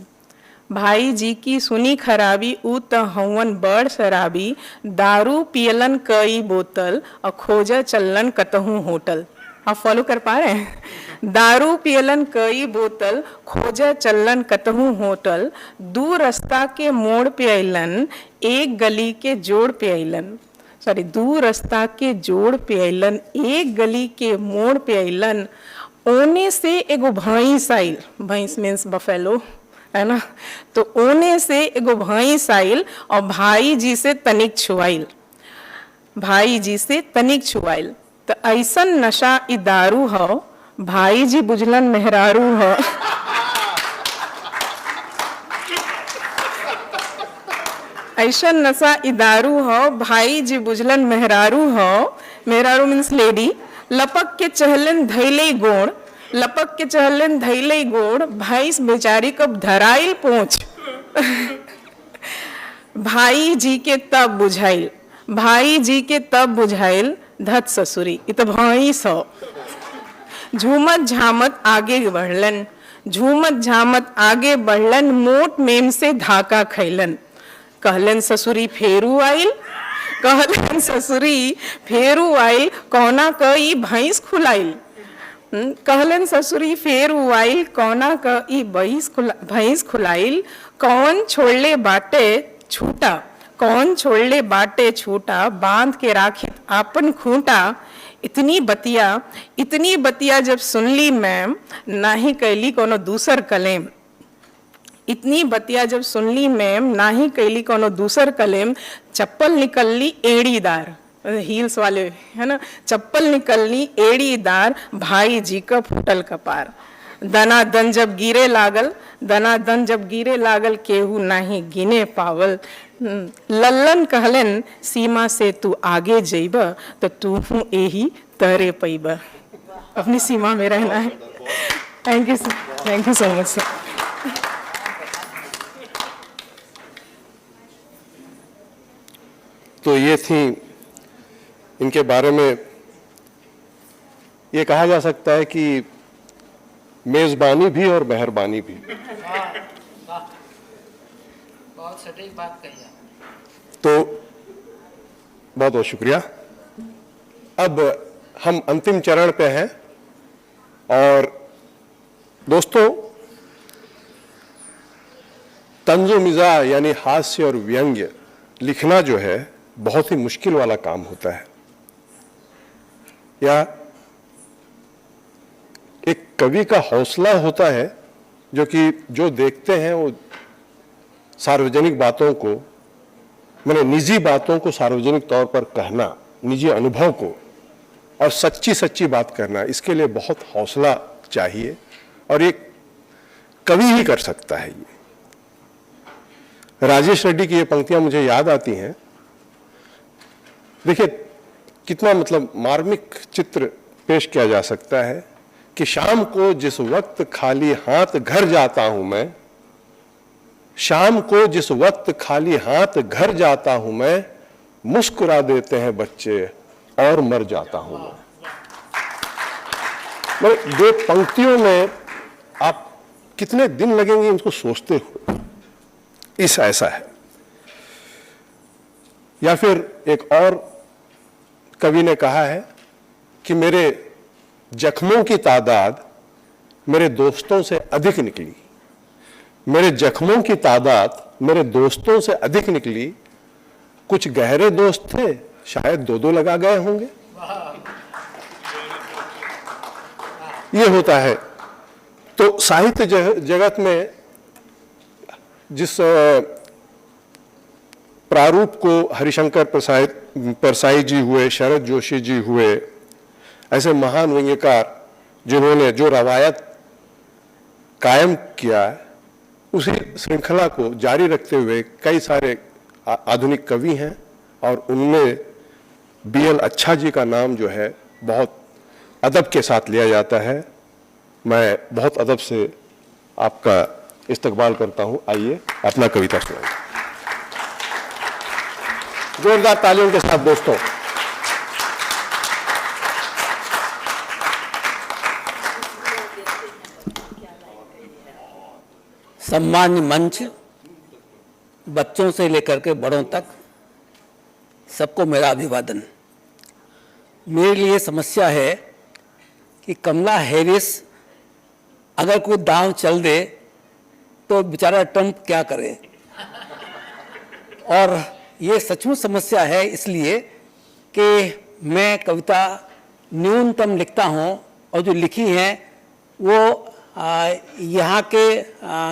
भाई जी की सुनी खराबी, ऊ त हवन बड़ शराबी। दारू पियलन कई बोतल और खोजा चलन कतहूँ होटल। आप फॉलो कर पा रहे हैं? दारू पियलन कई बोतल, खोजा चलन कतहूँ होटल, दू रास्ता के मोड़ पे अइलन, एक गली के जोड़ पे अइलन। सॉरी, दू रास्ता के जोड़ पे अइलन, एक गली के मोड़ पे अइलन, ओने से एगो भैंस आइल, भैंस मीन्स बफेलो, है ना। तो ओने से एगो भैंस आइल और भाई जी से तनिक छुआइल, भाई जी से तनिक छुआइल। तो ऐसन नशा ई दारू हो, भाई जी बुझलन मेहरारू हो। ऐसन नशा ई दारू हो, भाई जी बुझलन मेहरारू हो, मेहरारू मीन्स लेडी। लपक के चहलन धैले गोड़, लपक के चहलन धैले गोड़, भैंस बेचारी कब धराइल पोंछ। भाई जी के तब बुझाइल, भाई जी के तब बुझाइल, धत ससुरी इ तो भैंस हो। झूमत झामत आगे बढ़लन, झूमत झामत आगे बढ़लन, मोट मेम से धाका खैलन। कहलन ससुरी फेरू आइल, कहलन ससुरी फेरू आइल, कौना कई भैंस खुलाइल। कहलन ससुरी फेरू आइल, कौना कई भैंस खुलाइल, कौन छोड़ले बाटे छूटा, कौन छोड़ले बाटे छूटा, बांध के राखित आपन खूंटा। इतनी बतिया जब सुनली मैम, नाही कैली कोनो दूसर कलेम। इतनी बतिया जब सुनली मैम, नाही कैली कोनो दूसर कलेम, चप्पल निकलली एड़ीदार, हील्स वाले, है ना। चप्पल निकलनी एड़ीदार, भाई जी का फूटल कपार। दना दन जब गिरे लागल, दना दन जब गिरे लागल, केहू नाही गिने पावल। लल्लन कहलन सीमा से तू आगे जइब, तो तू हूँ यही तरे पैब। अपनी सीमा में रहना है। Thank you so much sir. तो ये थी, इनके बारे में ये कहा जा सकता है कि मेजबानी भी और मेहरबानी भी। बहुत सटीक बात कही। तो बहुत बहुत शुक्रिया। अब हम अंतिम चरण पे हैं और दोस्तों, तंजो मिजा यानी हास्य और व्यंग्य लिखना जो है बहुत ही मुश्किल वाला काम होता है। या एक कवि का हौसला होता है जो देखते हैं वो सार्वजनिक बातों को, मैंने निजी बातों को सार्वजनिक तौर पर कहना, निजी अनुभव को और सच्ची बात करना, इसके लिए बहुत हौसला चाहिए और ये कवि ही कर सकता है। ये राजेश रेड्डी की ये पंक्तियां मुझे याद आती हैं। देखिए कितना मतलब मार्मिक चित्र पेश किया जा सकता है कि शाम को जिस वक्त खाली हाथ घर जाता हूं मैं, शाम को जिस वक्त खाली हाथ घर जाता हूं मैं, मुस्कुरा देते हैं बच्चे और मर जाता हूं मैं। मतलब दो पंक्तियों में आप कितने दिन लगेंगे इनको सोचते हुए, इस ऐसा है। या फिर एक और कवि ने कहा है कि मेरे जख्मों की तादाद मेरे दोस्तों से अधिक निकली, मेरे जख्मों की तादाद मेरे दोस्तों से अधिक निकली, कुछ गहरे दोस्त थे शायद दो लगा गए होंगे। ये होता है। तो साहित्य जगत में जिस प्रारूप को हरिशंकर परसाई जी हुए, शरद जोशी जी हुए, ऐसे महान व्यंग्यकार जिन्होंने जो रवायत कायम किया, उसी श्रृंखला को जारी रखते हुए कई सारे आधुनिक कवि हैं और उनमें BL अच्छा जी का नाम जो है बहुत अदब के साथ लिया जाता है। मैं बहुत अदब से आपका इस्तकबाल करता हूं। आइए अपना कविता सुनाइए जोरदार तालियों के साथ दोस्तों। सम्मान्य मंच, बच्चों से लेकर के बड़ों तक सबको मेरा अभिवादन। मेरे लिए समस्या है कि कमला हैरिस अगर कोई दांव चल दे तो बेचारा ट्रंप क्या करे। और ये सचमुच समस्या है, इसलिए कि मैं कविता न्यूनतम लिखता हूँ और जो लिखी है वो यहाँ के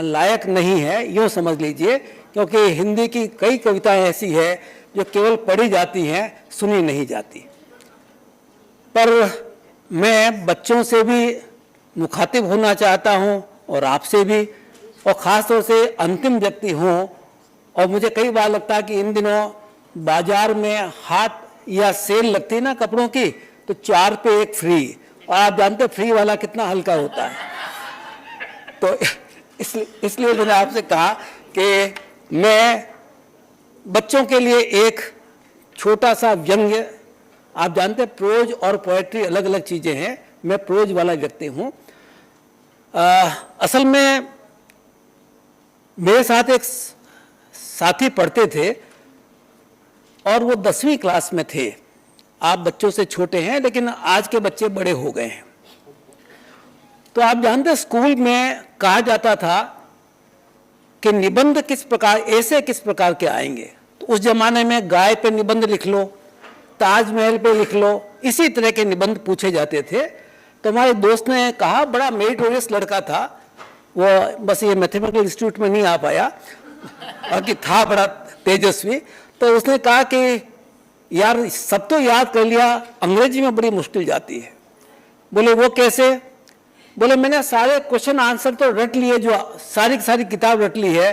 लायक नहीं है, यूँ समझ लीजिए, क्योंकि हिंदी की कई कविताएं ऐसी है जो केवल पढ़ी जाती हैं, सुनी नहीं जाती। पर मैं बच्चों से भी मुखातिब होना चाहता हूँ और आपसे भी, और ख़ास तौर से अंतिम व्यक्ति हूँ। और मुझे कई बार लगता है कि इन दिनों बाजार में हाट या सेल लगती है ना कपड़ों की, तो 4 पे 1 फ्री, और आप जानते फ्री वाला कितना हल्का होता है। तो इसलिए मैंने आपसे कहा कि मैं बच्चों के लिए एक छोटा सा व्यंग्य, आप जानते हैं प्रोज और पोएट्री अलग अलग चीज़ें हैं, मैं प्रोज वाला व्यक्ति हूँ। असल में मेरे साथ एक साथी पढ़ते थे और वो 10वीं क्लास में थे। आप बच्चों से छोटे हैं, लेकिन आज के बच्चे बड़े हो गए हैं। तो आप जानते हैं स्कूल में कहा जाता था कि निबंध किस प्रकार, ऐसे किस प्रकार के आएंगे। तो उस जमाने में गाय पे निबंध लिख लो, ताजमहल पे लिख लो, इसी तरह के निबंध पूछे जाते थे। तो हमारे दोस्त ने कहा, बड़ा मेरिटोरियस लड़का था वो, बस ये मैथमेटिकल इंस्टीट्यूट में नहीं आ पाया और कि था बड़ा तेजस्वी। तो उसने कहा कि यार सब तो याद कर लिया, अंग्रेजी में बड़ी मुश्किल जाती है। बोले वो कैसे? बोले मैंने सारे क्वेश्चन आंसर तो रट लिए, जो सारी की सारी किताब रट ली है।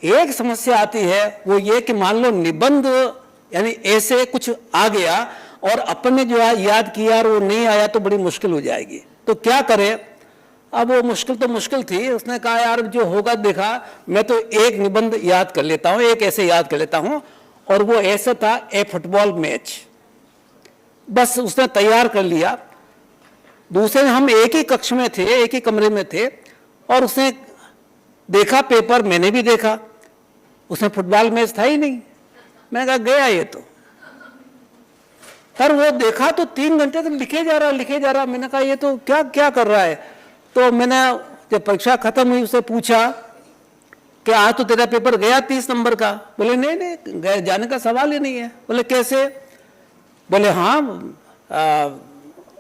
एक समस्या आती है, वो ये कि मान लो निबंध यानी ऐसे कुछ आ गया और अपन ने जो याद किया और वो नहीं आया तो बड़ी मुश्किल हो जाएगी। तो क्या करें? अब वो मुश्किल तो मुश्किल थी। उसने कहा यार जो होगा देखा, मैं तो एक निबंध याद कर लेता हूँ, एक ऐसे याद कर लेता हूँ। और वो ऐसा था, ए फुटबॉल मैच, बस उसने तैयार कर लिया। दूसरे हम एक ही कक्ष में थे, एक ही कमरे में थे, और उसने देखा पेपर, मैंने भी देखा, उसमें फुटबॉल मैच था ही नहीं। मैंने कहा गया ये तो। पर वो देखा तो 3 घंटे तक लिखे जा रहा। मैंने कहा ये तो क्या क्या कर रहा है। तो मैंने जब परीक्षा खत्म हुई उससे पूछा कि आज तो तेरा पेपर गया 30 नंबर का। बोले नहीं गए जाने का सवाल ही नहीं है। बोले कैसे? बोले हाँ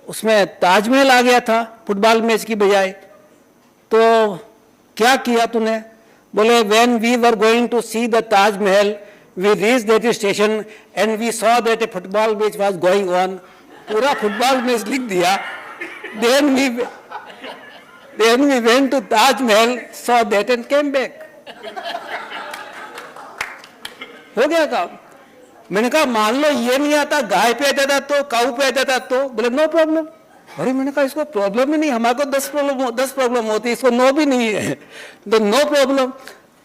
उसमें ताजमहल आ गया था फुटबॉल मैच की बजाय। तो क्या किया तूने? बोले when we were going to see the Taj Mahal we reached that station and we saw that a football match was going on. पूरा फुटबॉल मैच लिख दिया। Then we went to Taj Mahal, saw that and came back. हो गया काम। मैंने कहा मान लो ये नहीं आता, गाय पे आ जाता तो, काऊ पे आ जाता तो। बोले नो प्रॉब्लम। अरे मैंने कहा इसको प्रॉब्लम ही नहीं, हमारे को 10 प्रॉब्लम होती है, इसको नो भी नहीं है, तो नो प्रॉब्लम।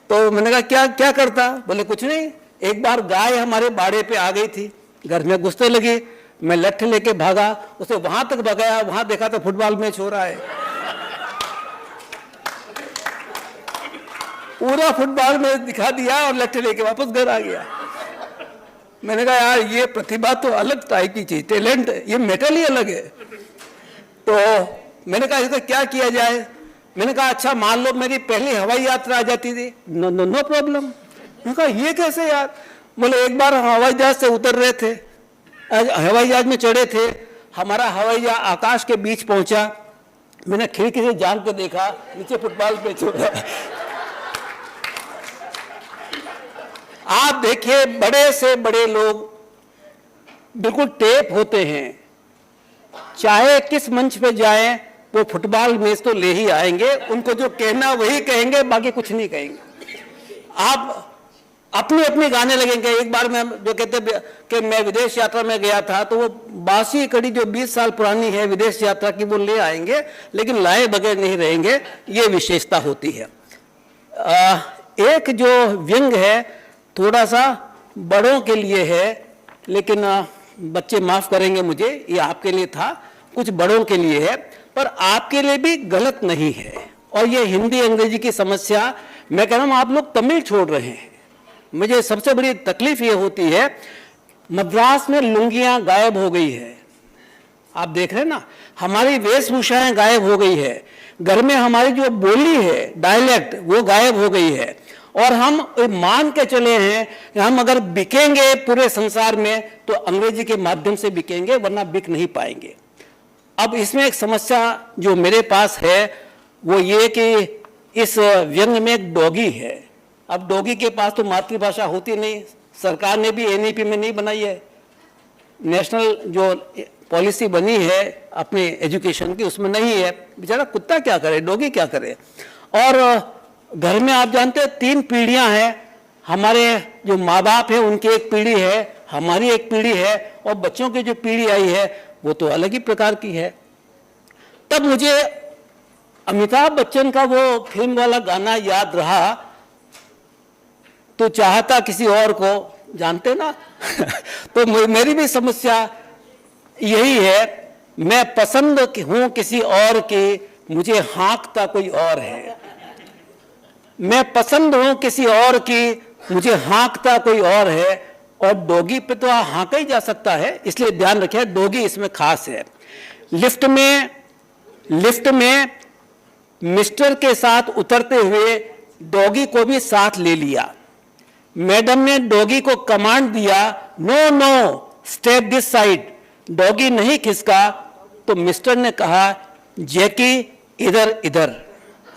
तो मैंने कहा क्या क्या करता? बोले कुछ नहीं, एक बार गाय हमारे बाड़े पे आ गई थी, घर में घुसने लगी, मैं लठ लेके भागा, उसे वहां तक भगाया, वहां देखा तो फुटबॉल मैच हो रहा है। पूरा फुटबॉल मैच दिखा दिया और लठ लेके वापस घर आ गया। मैंने कहा यार ये प्रतिभा तो अलग टाइप की चीज, टैलेंट, ये मेटल ही अलग है। तो मैंने कहा इसका क्या किया जाए? मैंने कहा अच्छा मान लो मेरी पहली हवाई यात्रा आ जाती थी। No problem. मैंने कहा ये कैसे यार? बोले एक बार हम हवाई जहाज से उतर रहे थे, हवाई जहाज में चढ़े थे, हमारा हवाई जहाज आकाश के बीच पहुंचा, मैंने खिड़की से झांक के देखा, नीचे फुटबॉल मैच हो रहा है। आप देखिए बड़े से बड़े लोग बिल्कुल टेप होते हैं, चाहे किस मंच पे जाएं वो फुटबॉल मैच तो ले ही आएंगे, उनको जो कहना वही कहेंगे, बाकी कुछ नहीं कहेंगे। आप अपने अपने गाने लगेंगे। एक बार मैं जो कहते कि मैं विदेश यात्रा में गया था, तो वो बासी कड़ी जो 20 साल पुरानी है विदेश यात्रा की वो ले आएंगे, लेकिन लाए बगैर नहीं रहेंगे, ये विशेषता होती है। एक जो व्यंग है थोड़ा सा बड़ों के लिए है, लेकिन बच्चे माफ करेंगे मुझे, ये आपके लिए था, कुछ बड़ों के लिए है, पर आपके लिए भी गलत नहीं है। और ये हिंदी अंग्रेजी की समस्या, मैं कह रहा हूँ आप लोग तमिल छोड़ रहे हैं। मुझे सबसे बड़ी तकलीफ ये होती है, मद्रास में लुंगियां गायब हो गई है, आप देख रहे हैं ना, हमारी वेशभूषाएं गायब हो गई है, घर में हमारी जो बोली है डायलेक्ट वो गायब हो गई है, और हम मान के चले हैं कि हम अगर बिकेंगे पूरे संसार में तो अंग्रेजी के माध्यम से बिकेंगे, वरना बिक नहीं पाएंगे। अब इसमें एक समस्या जो मेरे पास है वो ये कि इस व्यंग में एक डॉगी है। अब डॉगी के पास तो मातृभाषा होती नहीं, सरकार ने भी एनईपी में नहीं बनाई है, नेशनल जो पॉलिसी बनी है अपने एजुकेशन की उसमें नहीं है। बेचारा कुत्ता क्या करे, डॉगी क्या करे। और घर में आप जानते हैं 3 पीढ़ियां हैं, हमारे जो माँ बाप हैं उनकी एक पीढ़ी है, हमारी एक पीढ़ी है, और बच्चों की जो पीढ़ी आई है वो तो अलग ही प्रकार की है। तब मुझे अमिताभ बच्चन का वो फिल्म वाला गाना याद रहा, तो चाहता किसी और को, जानते ना तो मेरी भी समस्या यही है, मैं पसंद हूं किसी और की, मुझे हाँकता कोई और है। मैं पसंद हूं किसी और की, मुझे हाँकता कोई और है। और डॉगी पे तो हाँका ही जा सकता है, इसलिए ध्यान रखें डॉगी इसमें खास है। लिफ्ट में मिस्टर के साथ उतरते हुए डॉगी को भी साथ ले लिया। मैडम ने डॉगी को कमांड दिया, no no step this side. Doggy नहीं खिसका तो मिस्टर ने कहा, जैकी इधर इधर।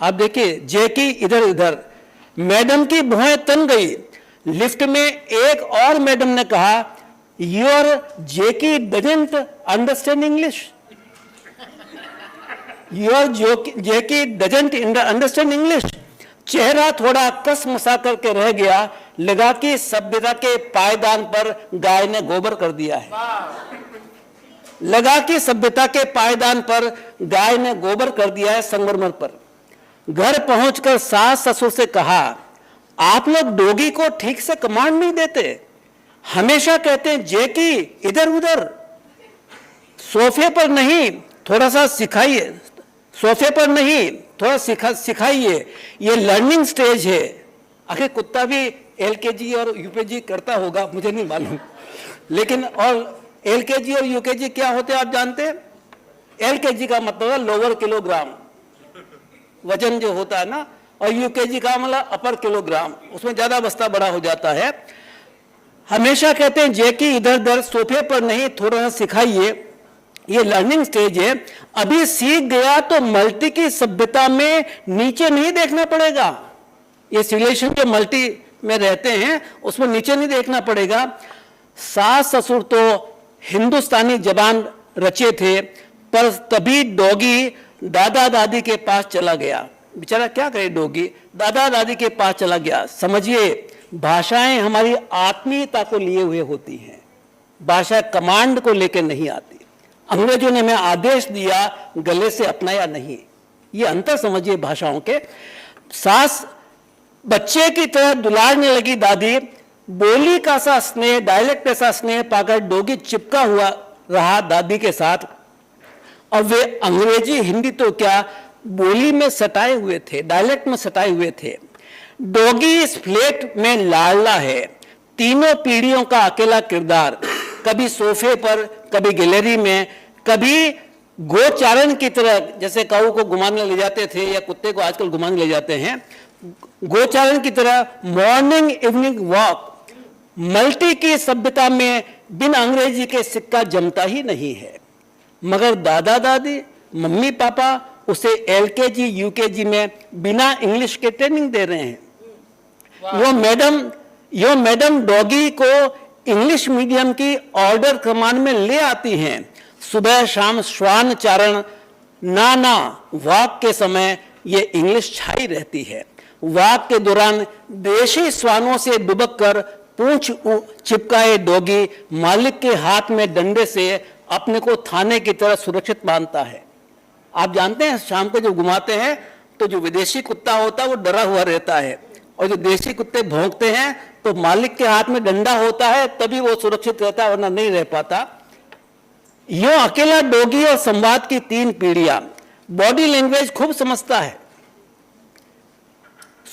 आप देखिए, जैकी इधर इधर। मैडम की भौहें तन गई। लिफ्ट में एक और मैडम ने कहा, your Jackie doesn't understand English. Your Jackie doesn't understand English. चेहरा थोड़ा कस मसा करके रह गया, लगा कि सभ्यता के पायदान पर गाय ने गोबर कर दिया है। लगा कि सभ्यता के पायदान पर गाय ने गोबर कर दिया है संगमरमर पर। घर पहुंचकर सास ससुर से कहा, आप लोग डॉगी को ठीक से कमांड नहीं देते, हमेशा कहते हैं जैकी इधर उधर। सोफे पर नहीं, थोड़ा सा सिखाइए। सोफे पर नहीं, थोड़ा सिखाइए। ये लर्निंग स्टेज है। आखिर कुत्ता भी एलकेजी और यूकेजी करता होगा, मुझे नहीं मालूम, लेकिन और एलकेजी और यूकेजी क्या होते हैं आप जानते हैं? एलकेजी का मतलब है लोअर किलोग्राम वजन जो होता है ना, और यूकेजी का मतलब अपर किलोग्राम, उसमें ज्यादा बस्ता बड़ा हो जाता है। हमेशा कहते हैं जैकी इधर उधर, सोफे पर नहीं, थोड़ा सा सिखाइए। ये लर्निंग स्टेज है। अभी सीख गया तो मल्टी की सभ्यता में नीचे नहीं देखना पड़ेगा। ये सिविलाइजेशन जो मल्टी में रहते हैं उसमें नीचे नहीं देखना पड़ेगा। सास ससुर तो हिंदुस्तानी जबान रचे थे, पर तभी डॉगी दादा दादी के पास चला गया। बेचारा क्या करे डॉगी, दादा दादी के पास चला गया। समझिए, भाषाएं हमारी आत्मीयता को लिए हुए होती हैं, भाषा कमांड को लेकर नहीं आती। अंग्रेजों ने हमें आदेश दिया, गले से अपनाया नहीं। ये अंतर समझिए भाषाओं के। सास बच्चे की तरह दुलारने लगी दादी। बोली का सा स्नेह, डायलेक्ट का सा स्नेह पाकर डॉगी चिपका हुआ रहा दादी के साथ। और वे अंग्रेजी हिंदी तो क्या, बोली में सटाए हुए थे, डायलेक्ट में सटाए हुए थे। डॉगी इस फ्लैट में लाडला है, तीनों पीढ़ियों का अकेला किरदार। कभी सोफे पर, कभी गैलरी में, कभी गोचारण की तरह, जैसे काऊ को घुमाने ले जाते थे या कुत्ते को आजकल घुमाने ले जाते हैं, गोचारण की तरह मॉर्निंग इवनिंग वॉक। मल्टी की सभ्यता में बिना अंग्रेजी के सिक्का जमता ही नहीं है। मगर दादा दादी, मम्मी पापा उसे एलकेजी यूकेजी में बिना इंग्लिश के ट्रेनिंग दे रहे हैं। यो मैडम डॉगी को इंग्लिश मीडियम की ऑर्डर कमान में ले आती हैं। सुबह शाम श्वान चारण, नाना वॉक के समय ये इंग्लिश छाई रहती है। वॉक के दौरान देशी श्वानों से दुबक कर पूंछ चिपकाए डॉगी मालिक के हाथ में डंडे से अपने को थाने की तरह सुरक्षित मानता है। आप जानते हैं, शाम को जब घुमाते हैं तो जो विदेशी कुत्ता होता है वो डरा हुआ रहता है, और जो देशी कुत्ते भौंकते हैं तो मालिक के हाथ में डंडा होता है, तभी वो सुरक्षित रहता है, वरना नहीं रह पाता। यो अकेला डॉगी और संवाद की 3 पीढ़ियां। बॉडी लैंग्वेज खूब समझता है।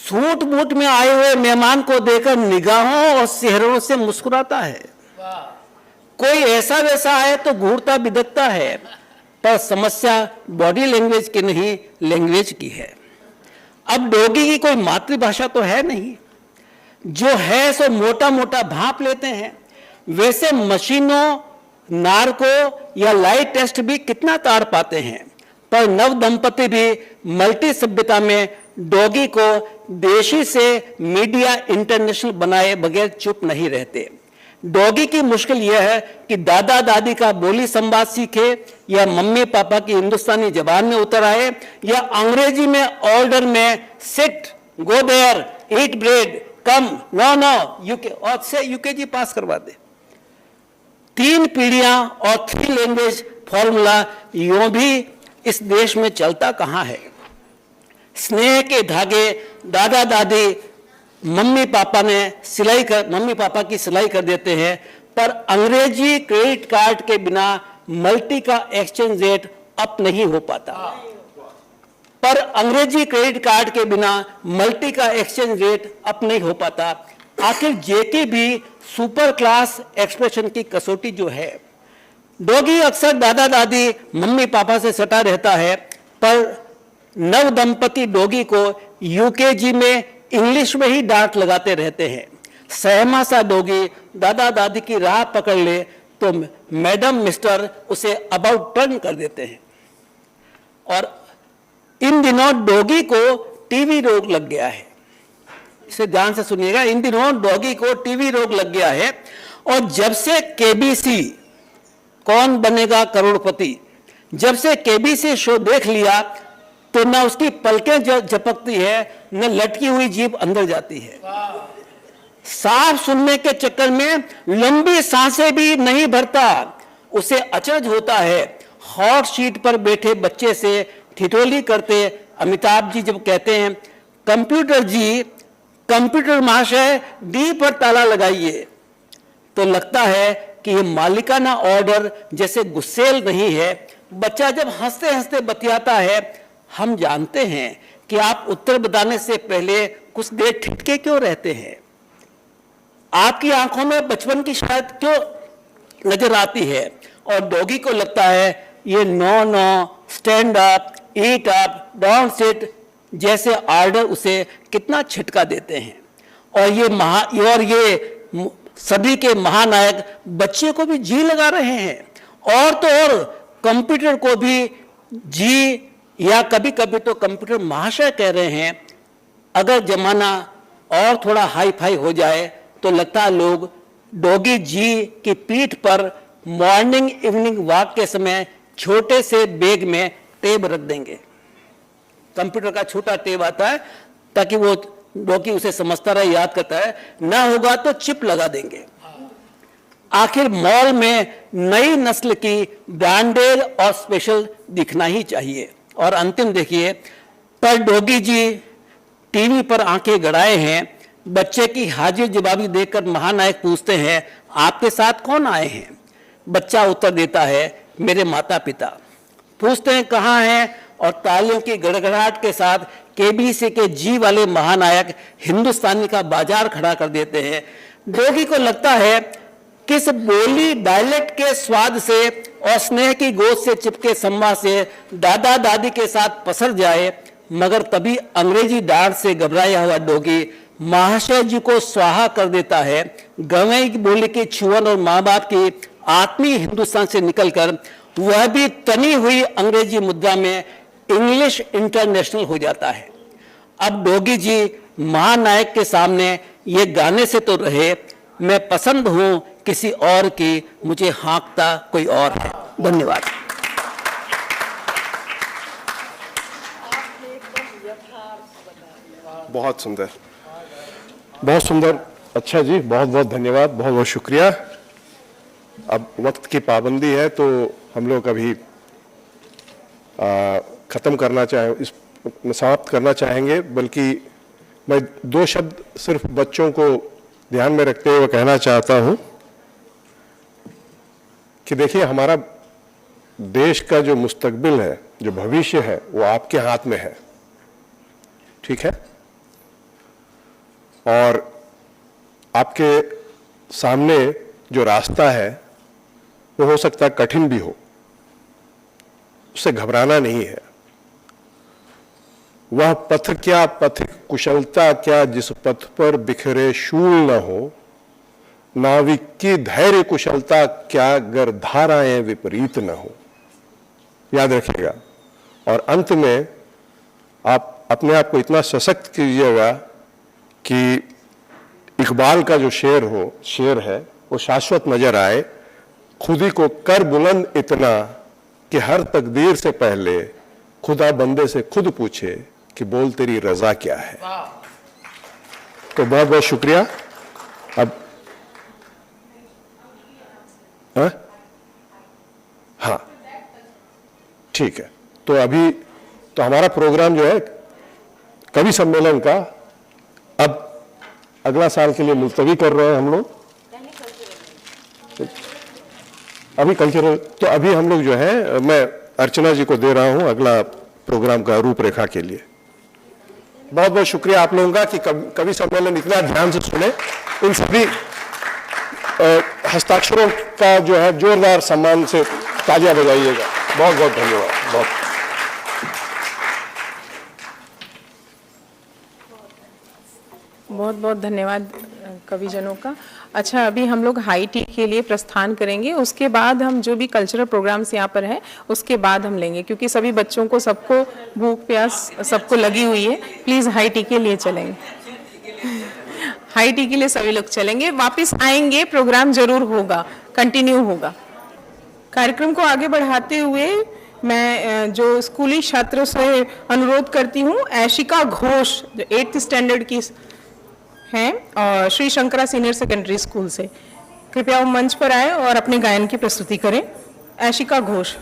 सूट बूट में आए हुए मेहमान को देखकर निगाहों और चेहरों से मुस्कुराता है। कोई ऐसा वैसा है तो घूरता बिदकता है, पर समस्या बॉडी लैंग्वेज की नहीं, लैंग्वेज की है। अब डोगी की कोई मातृभाषा तो है नहीं, जो है सो मोटा मोटा भांप लेते हैं। वैसे मशीनों, नार्को या लाइट टेस्ट भी कितना ताड़ पाते हैं, पर नव दंपति भी मल्टी सभ्यता में डॉगी को देशी से मीडिया इंटरनेशनल बनाए बगैर चुप नहीं रहते। डॉगी की मुश्किल यह है कि दादा दादी का बोली संवाद सीखे, या मम्मी पापा की हिंदुस्तानी जबान में उतर आए, या अंग्रेजी में ऑर्डर में sit, go there, eat bread, come, no no, UK, और से यूकेजी पास करवा दे। 3 पीढ़ियां और 3 लैंग्वेज फॉर्मूला यूं भी इस देश में चलता कहां है। स्नेह के धागे दादा दादी मम्मी पापा की सिलाई कर देते हैं, पर अंग्रेजी क्रेडिट कार्ड के बिना मल्टी का एक्सचेंज रेट अप नहीं हो पाता। पर अंग्रेजी क्रेडिट कार्ड के बिना मल्टी का एक्सचेंज रेट अप नहीं हो पाता। आखिर जेके भी सुपर क्लास एक्सप्रेशन की कसौटी जो है। डॉगी अक्सर दादा दादी मम्मी पापा से सटा रहता है, पर नव दंपति डॉगी को यूकेजी में इंग्लिश में ही डांट लगाते रहते हैं। सहमा सा डॉगी दादा दादी की राह पकड़ ले तो मैडम मिस्टर उसे अबाउट टर्न कर देते हैं। और इन दिनों डॉगी को टीवी रोग लग गया है। इसे ध्यान से सुनिएगा, इन दिनों डॉगी को टीवी रोग लग गया है। और जब से केबीसी कौन बनेगा करोड़पति, जब से केबीसी शो देख लिया तो न उसकी पलकें झपकती है, न लटकी हुई जीभ अंदर जाती है। साफ सुनने के चक्कर में लंबी सांसें भी नहीं भरता। उसे अचरज होता है हॉट सीट पर बैठे बच्चे से ठिठोली करते अमिताभ जी जब कहते हैं, कंप्यूटर जी, कंप्यूटर महाशय डी पर ताला लगाइए, तो लगता है कि ये मालिकाना ऑर्डर जैसे गुस्सेल नहीं है। बच्चा जब हंसते हंसते बतियाता है, हम जानते हैं कि आप उत्तर बताने से पहले कुछ देर ठिठके क्यों रहते हैं। आपकी आंखों में बचपन की शायद क्यों नजर आती है। और डॉगी को लगता है ये no no, stand up, eat up, don't sit जैसे ऑर्डर उसे कितना झटका देते हैं। और ये सभी के महानायक बच्चे को भी जी लगा रहे हैं। और तो और कंप्यूटर को भी जी, या कभी कभी तो कंप्यूटर महाशय कह रहे हैं। अगर जमाना और थोड़ा हाई फाई हो जाए तो लगता है लोग डॉगी जी की पीठ पर मॉर्निंग इवनिंग वॉक के समय छोटे से बैग में टेब रख देंगे। कंप्यूटर का छोटा टेब आता है ताकि वो डॉगी उसे समझता रहे, याद करता है, ना होगा तो चिप लगा देंगे। आखिर मॉल में नई नस्ल की ब्रांडेड और स्पेशल दिखना ही चाहिए। और अंतिम देखिए, पर डॉगी जी टीवी पर आंखें गड़ाए हैं। बच्चे की हाजिर जवाबी देखकर महानायक पूछते हैं, आपके साथ कौन आए हैं? बच्चा उत्तर देता है, मेरे माता पिता। पूछते हैं कहाँ हैं, और तालियों की गड़गड़ाहट के साथ केबीसी के जी वाले महानायक हिंदुस्तानी का बाजार खड़ा कर देते हैं। डॉगी को लगता है किस बोली डायलेक्ट के स्वाद से और स्नेह की गोद से चिपके संवाद से दादा दादी के साथ पसर जाए, मगर तभी अंग्रेजी डांट से घबराया हुआ डॉगी महाशय जी को स्वाहा कर देता है। गंवई की बोली की छुअन और माँ बाप की आत्मीय हिंदुस्तान से निकलकर वह भी तनी हुई अंग्रेजी मुद्रा में इंग्लिश इंटरनेशनल हो जाता है। अब डॉगी जी महानायक के सामने ये गाने से तो रहे, मैं पसंद हूं किसी और की, मुझे हाँकता कोई और है। धन्यवाद। बहुत सुंदर, बहुत सुंदर। अच्छा जी, बहुत बहुत धन्यवाद, बहुत बहुत शुक्रिया। अब वक्त की पाबंदी है तो हम लोग अभी ख़त्म करना समाप्त करना चाहेंगे, बल्कि मैं 2 शब्द सिर्फ बच्चों को ध्यान में रखते हुए कहना चाहता हूं कि देखिए, हमारा देश का जो मुस्तकबिल है, जो भविष्य है, वो आपके हाथ में है, ठीक है? और आपके सामने जो रास्ता है वो हो सकता है कठिन भी हो, उससे घबराना नहीं है। वह पथ क्या, पथिक कुशलता क्या, जिस पथ पर बिखरे शूल न हो, नाविक की धैर्य कुशलता क्या, गर धाराएं विपरीत न हो। याद रखिएगा। और अंत में आप अपने आप को इतना सशक्त कीजिएगा कि इकबाल का जो शेर है वो शाश्वत नजर आए। खुद ही को कर बुलंद इतना कि हर तकदीर से पहले खुदा बंदे से खुद पूछे कि बोल तेरी रजा क्या है। तो बहुत बहुत शुक्रिया। अब हाँ ठीक है। तो अभी तो हमारा प्रोग्राम जो है कवि सम्मेलन का अब अगला साल के लिए मुलतवी कर रहे हैं हम लोग। अभी कल्चरल तो अभी हम लोग जो है, मैं अर्चना जी को दे रहा हूं अगला प्रोग्राम का रूपरेखा के लिए। बहुत बहुत शुक्रिया आप लोगों का कि कवि सम्मेलन इतना ध्यान से सुने। इन सभी हस्ताक्षरों का जो है जोरदार सम्मान से तालियां बजाइएगा। बहुत बहुत धन्यवाद। बहुत बहुत धन्यवाद कविजनों का। अच्छा, अभी हम लोग हाई टी के लिए प्रस्थान करेंगे, उसके बाद हम जो भी कल्चरल प्रोग्राम्स यहाँ पर हैं उसके बाद हम लेंगे, क्योंकि सभी बच्चों को सबको भूख प्यास सबको लगी हुई है। प्लीज़ हाई टी के लिए चलेंगे, हाई टी के लिए सभी लोग चलेंगे। वापस आएंगे, प्रोग्राम जरूर होगा, कंटिन्यू होगा। कार्यक्रम को आगे बढ़ाते हुए मैं जो स्कूली छात्रों से अनुरोध करती हूँ, ऐशिका घोष जो 8th स्टैंडर्ड की हैं और Shri Shankara senior secondary school से, कृपया वो मंच पर आए और अपने गायन की प्रस्तुति करें। ऐशिका घोष,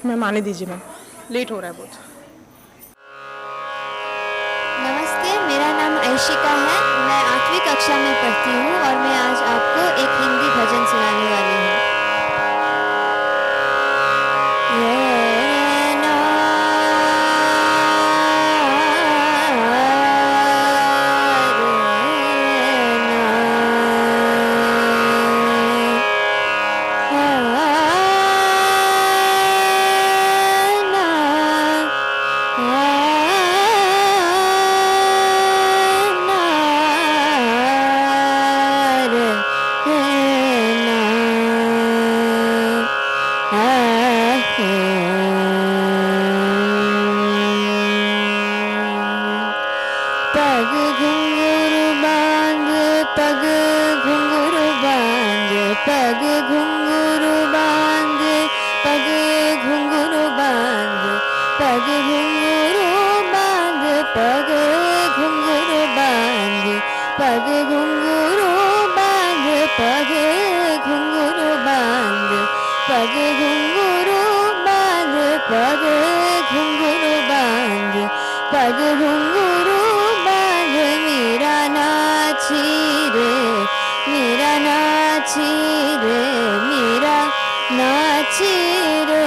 मैम आने दीजिए, मैम लेट हो रहा है बहुत। नमस्ते, मेरा नाम ऐशिका है, मैं 8वीं कक्षा में पढ़ती हूँ और मैं आज आपको एक हिंदी भजन सुनाने वाली हूँ। पग घुंघरू बांध, पग घुंघरू बांध, पग घुंघरू बांध, मेरा नाची रे, मेरा नाची रे, मेरा नाची रे।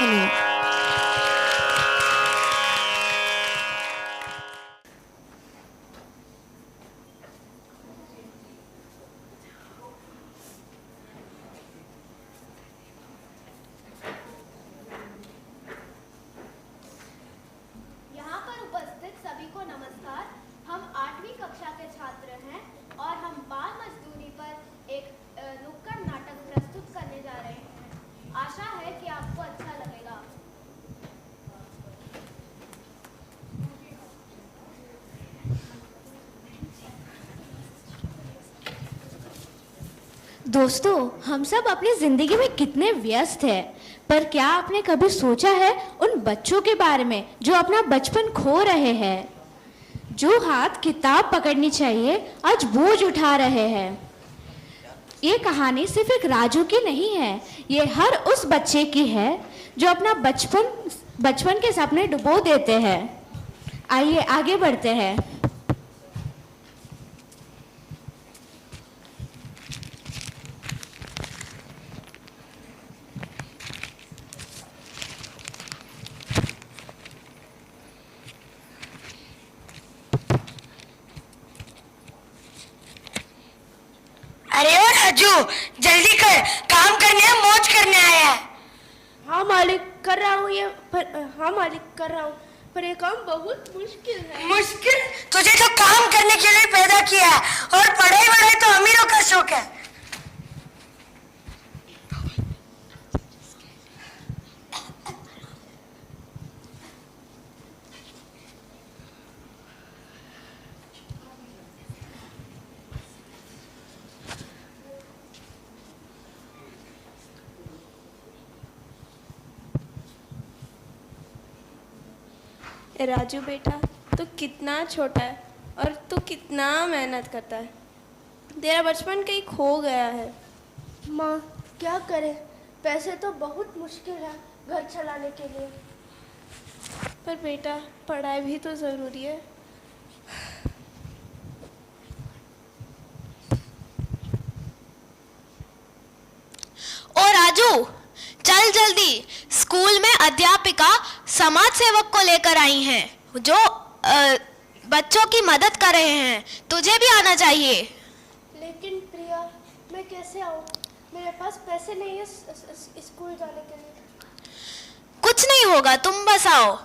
धन्यवाद। दोस्तों, हम सब अपनी जिंदगी में कितने व्यस्त हैं, पर क्या आपने कभी सोचा है उन बच्चों के बारे में जो अपना बचपन खो रहे हैं, जो हाथ किताब पकड़नी चाहिए आज बोझ उठा रहे हैं। ये कहानी सिर्फ एक राजू की नहीं है, ये हर उस बच्चे की है जो अपना बचपन के सपने डुबो देते हैं। आइए आगे बढ़ते हैं। अरे ओ राजू, जल्दी कर, काम करने है, मौज करने आया है। हाँ मालिक, कर रहा हूँ ये, हाँ मालिक कर रहा हूँ, पर ये काम बहुत मुश्किल है। मुश्किल? तुझे तो काम करने के लिए पैदा किया है, और पढ़ाई वढ़ाई तो अमीरों का शौक है। राजू बेटा, तू कितना छोटा है और तू कितना मेहनत करता है। तेरा बचपन कहीं खो गया है। माँ, क्या करें, पैसे तो बहुत मुश्किल है घर चलाने के लिए। पर बेटा, पढ़ाई भी तो ज़रूरी है। ओ राजू, चल जल्दी, स्कूल में अध्यापिका समाज सेवक को लेकर आई हैं जो बच्चों की मदद कर रहे हैं। तुझे भी आना चाहिए। लेकिन प्रिया, मैं कैसे आऊँ? मेरे पास पैसे नहीं है स्कूल जाने के लिए। कुछ नहीं होगा, तुम बस आओ।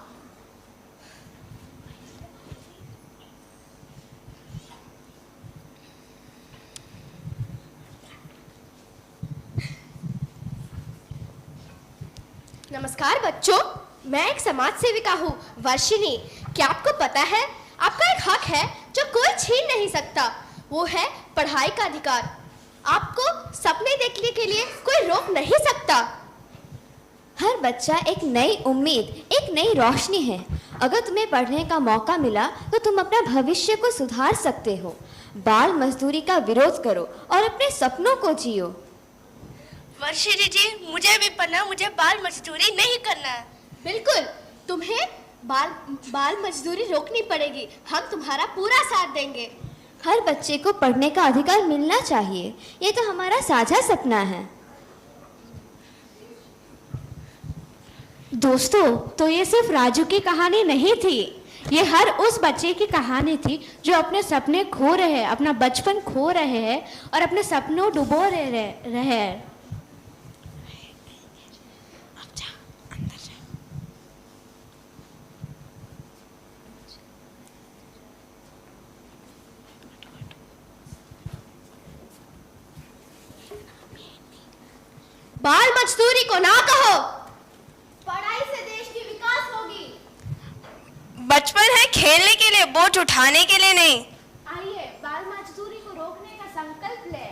नमस्कार बच्चों, मैं एक समाज सेविका हूँ, वर्षिनी। क्या आपको पता है, आपका एक हक है जो कोई छीन नहीं सकता, वो है पढ़ाई का अधिकार। आपको सपने देखने के लिए कोई रोक नहीं सकता। हर बच्चा एक नई उम्मीद, एक नई रोशनी है। अगर तुम्हें पढ़ने का मौका मिला तो तुम अपना भविष्य को सुधार सकते हो। बाल मजदूरी का विरोध करो और अपने सपनों को जियो। वर्षिनी जी, मुझे भी पढ़ना, मुझे बाल मजदूरी नहीं करना है। बिल्कुल, तुम्हें बाल मजदूरी रोकनी पड़ेगी। हम तुम्हारा पूरा साथ देंगे। हर बच्चे को पढ़ने का अधिकार मिलना चाहिए, ये तो हमारा साझा सपना है। दोस्तों, तो ये सिर्फ राजू की कहानी नहीं थी, ये हर उस बच्चे की कहानी थी जो अपने सपने खो रहे हैं, अपना बचपन खो रहे हैं और अपने सपनों डुबो रहे हैं। बाल मजदूरी को ना कहो, पढ़ाई से देश की विकास होगी। बचपन है खेलने के लिए, बोझ उठाने के लिए नहीं। आइए बाल मजदूरी को रोकने का संकल्प ले।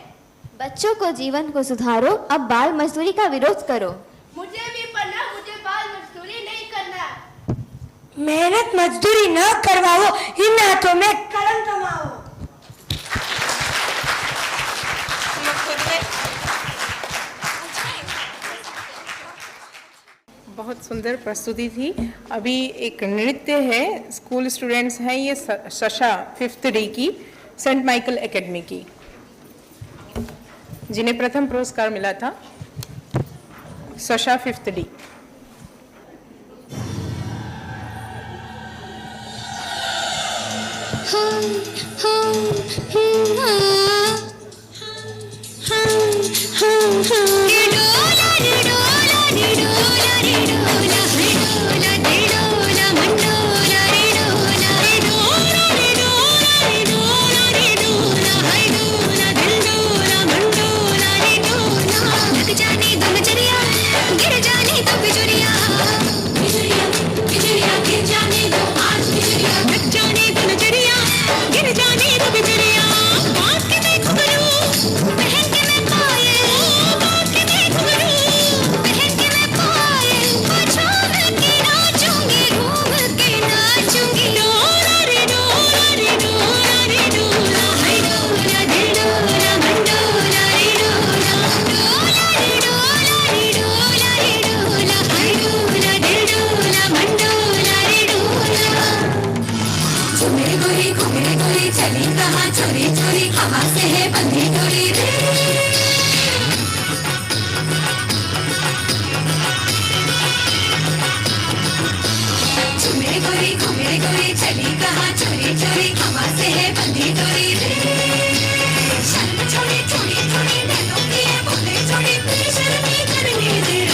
बच्चों को जीवन को सुधारो, अब बाल मजदूरी का विरोध करो। मुझे भी पढ़ना, मुझे बाल मजदूरी नहीं करना। मेहनत मजदूरी न करवाओ, इन हाथों में कलम थमाओ। बहुत सुंदर प्रस्तुति थी। अभी एक नृत्य है, स्कूल स्टूडेंट्स हैं ये, सशा 5th डी की, सेंट माइकल एकेडमी की, जिन्हें प्रथम पुरस्कार मिला था। सशा 5th डी। गिर जाने तो बिजलियां, बात हवा से है बंधी डोरी रे। झूमे गोरी घूमे गोरी चली कहाँ चोरी चोरी, हवा से है बंधी डोरी रे। शर्म छोड़ी छोड़ी छोड़ी नैनों की ये बोले छोड़ी, बेशर्मी करने दे रे।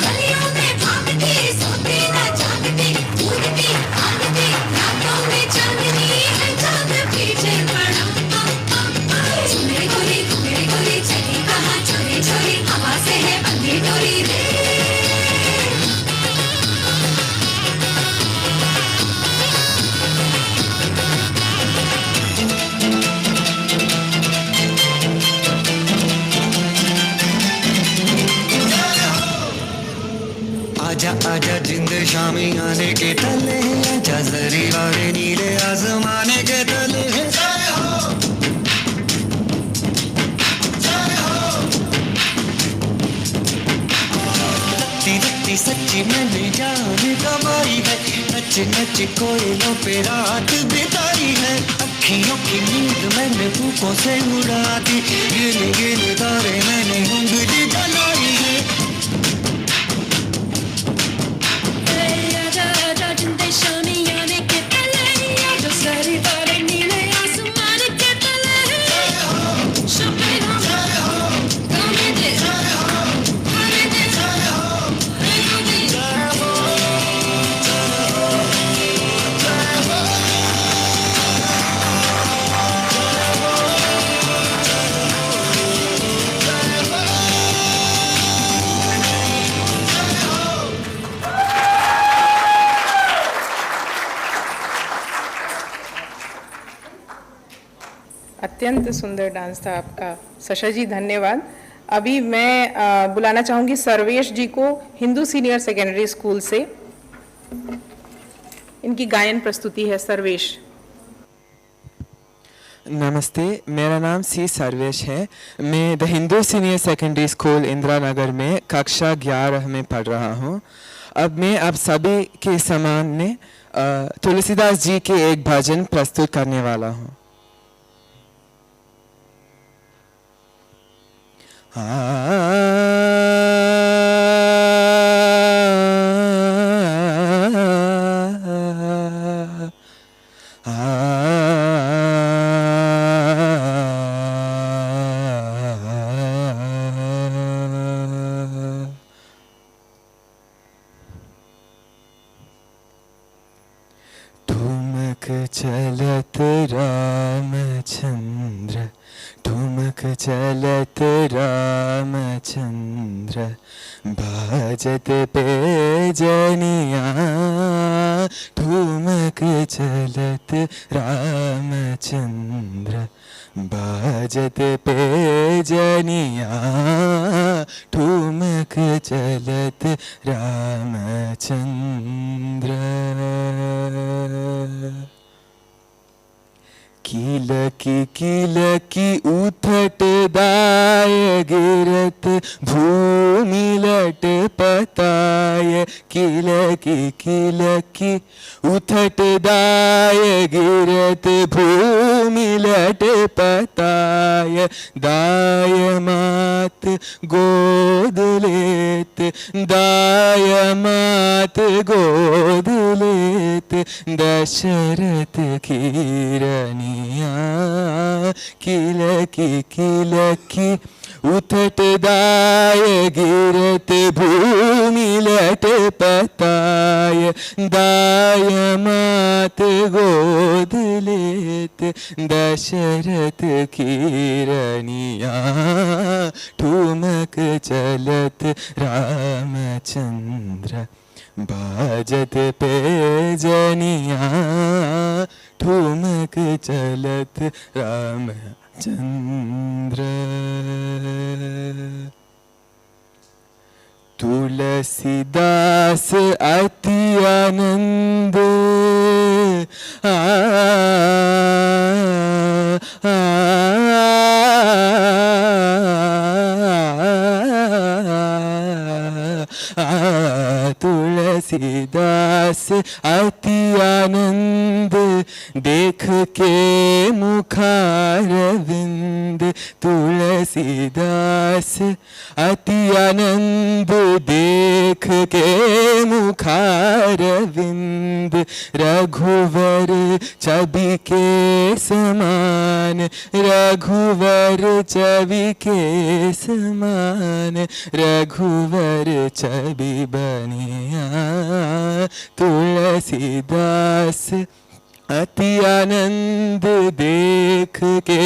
गलियों में भागती सोती न जागती, कूदती भागती रातों में चांदनी है, चांद पीछे पड़ा। झूमे गोरी घूमे गोरी चली कहाँ चोरी चोरी, हवा से है बंधी डोरी रे। आजा आजा जिंद शामी आने के तले हैं, आजा जरी वाले नीले आसमाने के तले हैं। रत्ती रत्ती सच्ची मैंने जान कमाई है, नच नच कोयलों पे रात बिताई है। अखियों की नींद मैंने फूकों से उड़ा दी, गिन गिन तारे मैंने उंगली जलाई है। अत्यंत सुंदर डांस था आपका सशा जी, धन्यवाद। अभी मैं बुलाना चाहूंगी सर्वेश जी को, हिंदू सीनियर सेकेंडरी स्कूल से। इनकी गायन प्रस्तुति है। सर्वेश। नमस्ते, मेरा नाम सी सर्वेश है। मैं the Hindu senior secondary school Indira Nagar में कक्षा 11 में पढ़ रहा हूँ। अब मैं आप सभी के सामने तुलसीदास जी के एक भजन प्रस्तुत करने वाला हूँ। ठुमक चलत रामचंद्र, ठुमक चलत रामचंद्र, बाजत पैजनिया। ठुमक चलत रामचंद्र, बाजत पैजनिया। ठुमक चलत रामचंद्र। किलकी उथट दाय गिरत भूमि लट पताय। किलकी उथट दाय गिरत भूमि लट पताय। दाय मात गोद लेत, दाय मात गोद लेत, दशरथ कीरनिया। किलकी उथट दाय गिरत भूमि लट पताय। दाय मात गोद लेत, दशरथ कीरनिया। ठुमक चलत रामचंद्र, बाजत पैजनिया। ठुमक चलत रामचंद्र। तुलसीदास अति आनंद, आ, आ, आ, तुलसीदास अति आनंद देख के मुखारविंद, तुलसीदास अति आनंद देख के मुखारविंद, रघुवर छवि के समान, रघुवर छवि के समान, रघुवर छवि बनिया, तुलसीदास अति आनंद देख के